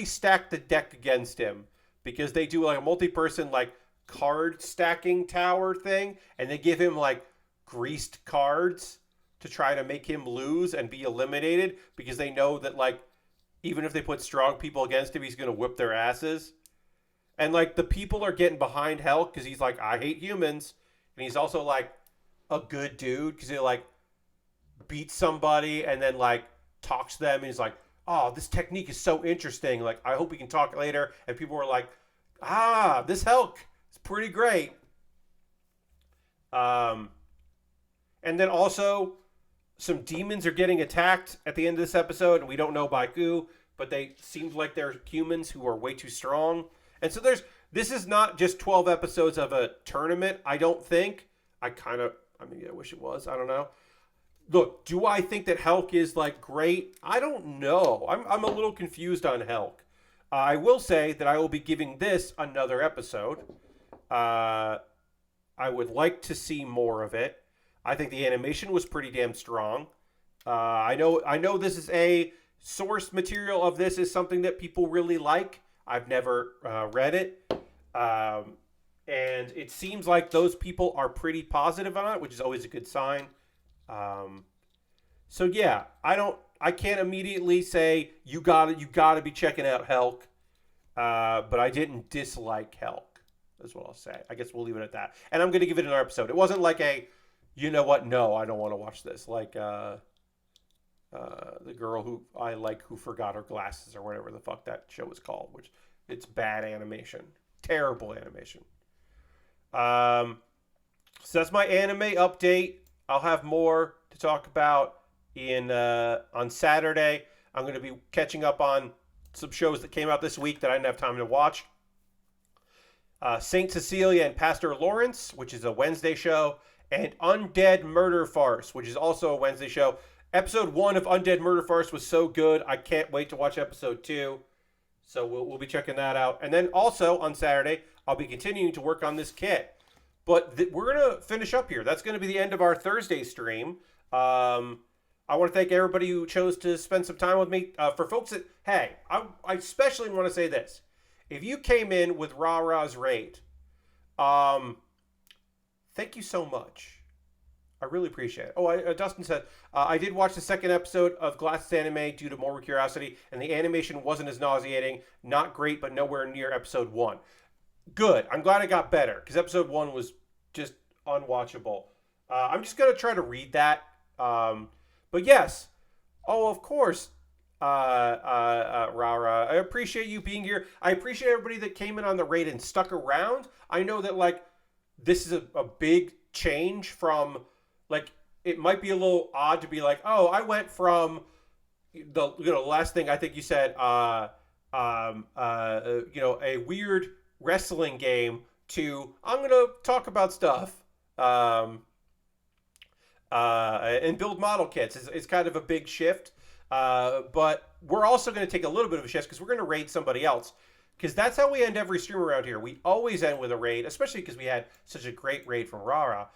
stack the deck against him because they do like a multi-person like card stacking tower thing, and they give him like greased cards to try to make him lose and be eliminated because they know that like even if they put strong people against him, he's going to whip their asses. And like the people are getting behind Helck because he's like, I hate humans. And he's also like a good dude because he like beats somebody and then like talks to them. And he's like, oh, this technique is so interesting. Like, I hope we can talk later. And people were like, this Helck is pretty great. And then also some demons are getting attacked at the end of this episode, and we don't know by who, but they seemed like they're humans who are way too strong. And so this is not just 12 episodes of a tournament, I don't think. I wish it was. I don't know. Look, do I think that Helck is like great? I don't know. I'm a little confused on Helck. I will say that I will be giving this another episode. I would like to see more of it. I think the animation was pretty damn strong. I know this is a source material of this is something that people really like. I've never read it. And it seems like those people are pretty positive on it, which is always a good sign. So yeah, I can't immediately say you gotta be checking out Helck. But I didn't dislike Helck. That's what I'll say. I guess we'll leave it at that. And I'm gonna give it another episode. It wasn't like you know what? No, I don't want to watch this. Like the girl who I like who forgot her glasses or whatever the fuck that show was called, which it's bad animation. Terrible animation. So that's my anime update. I'll have more to talk about on Saturday. I'm going to be catching up on some shows that came out this week that I didn't have time to watch. Saint Cecilia and Pastor Lawrence, which is a Wednesday show, and Undead Murder Farce, which is also a Wednesday show. Episode 1 of Undead Murder Farce was so good. I can't wait to watch episode 2. So we'll be checking that out. And then also on Saturday, I'll be continuing to work on this kit. But we're going to finish up here. That's going to be the end of our Thursday stream. I want to thank everybody who chose to spend some time with me. For folks that, hey, I especially want to say this. If you came in with Rah Rah's rate, thank you so much. I really appreciate it. Oh, Dustin said, I did watch the second episode of Glasses Anime due to more curiosity, and the animation wasn't as nauseating. Not great, but nowhere near episode 1. Good. I'm glad it got better, because episode 1 was just unwatchable. I'm just going to try to read that. But yes. Oh, of course, Rara. I appreciate you being here. I appreciate everybody that came in on the raid and stuck around. I know that, like, this is a big change from... Like, it might be a little odd to be like, oh, I went from the last thing I think you said, a weird wrestling game to I'm going to talk about stuff and build model kits. It's kind of a big shift. But we're also going to take a little bit of a shift because we're going to raid somebody else. Because that's how we end every stream around here. We always end with a raid, especially because we had such a great raid from Rara.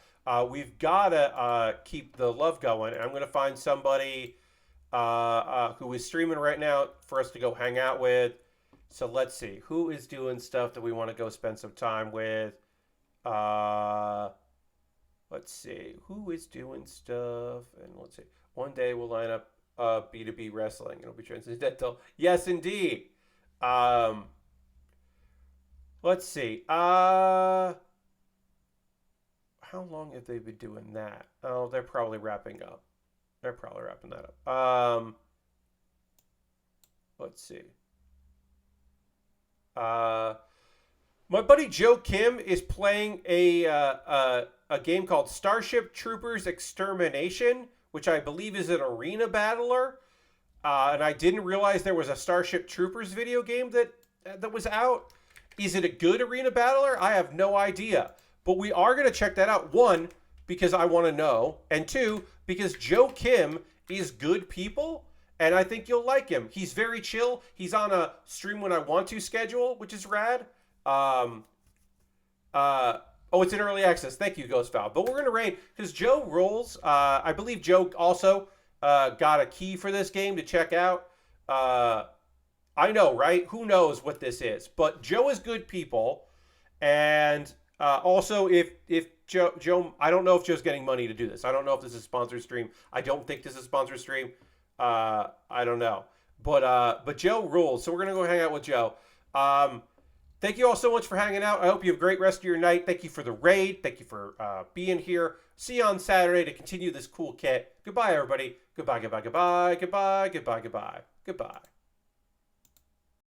We've got to keep the love going. And I'm going to find somebody who is streaming right now for us to go hang out with. So let's see who is doing stuff that we want to go spend some time with. Let's see who is doing stuff, and let's see. One day we'll line up B2B wrestling. It'll be transcendental. Yes, indeed. Let's see. How long have they been doing that? Oh, they're probably wrapping up. They're probably wrapping that up. Let's see. My buddy Joe Kim is playing a game called Starship Troopers Extermination, which I believe is an arena battler. And I didn't realize there was a Starship Troopers video game that was out. Is it a good arena battler? I have no idea. But we are going to check that out. One, because I want to know. And two, because Joe Kim is good people. And I think you'll like him. He's very chill. He's on a stream when I want to schedule, which is rad. Oh, it's in early access. Thank you, Ghost Val. But we're going to raid because Joe rolls. I believe Joe also got a key for this game to check out. I know, right? Who knows what this is? But Joe is good people. And also, if Joe, I don't know if Joe's getting money to do this. I don't know if this is a sponsored stream. I don't think this is a sponsored stream. I don't know. But Joe rules. So we're going to go hang out with Joe. Thank you all so much for hanging out. I hope you have a great rest of your night. Thank you for the raid. Thank you for being here. See you on Saturday to continue this cool kit. Goodbye, everybody. Goodbye, goodbye, goodbye, goodbye, goodbye, goodbye, goodbye.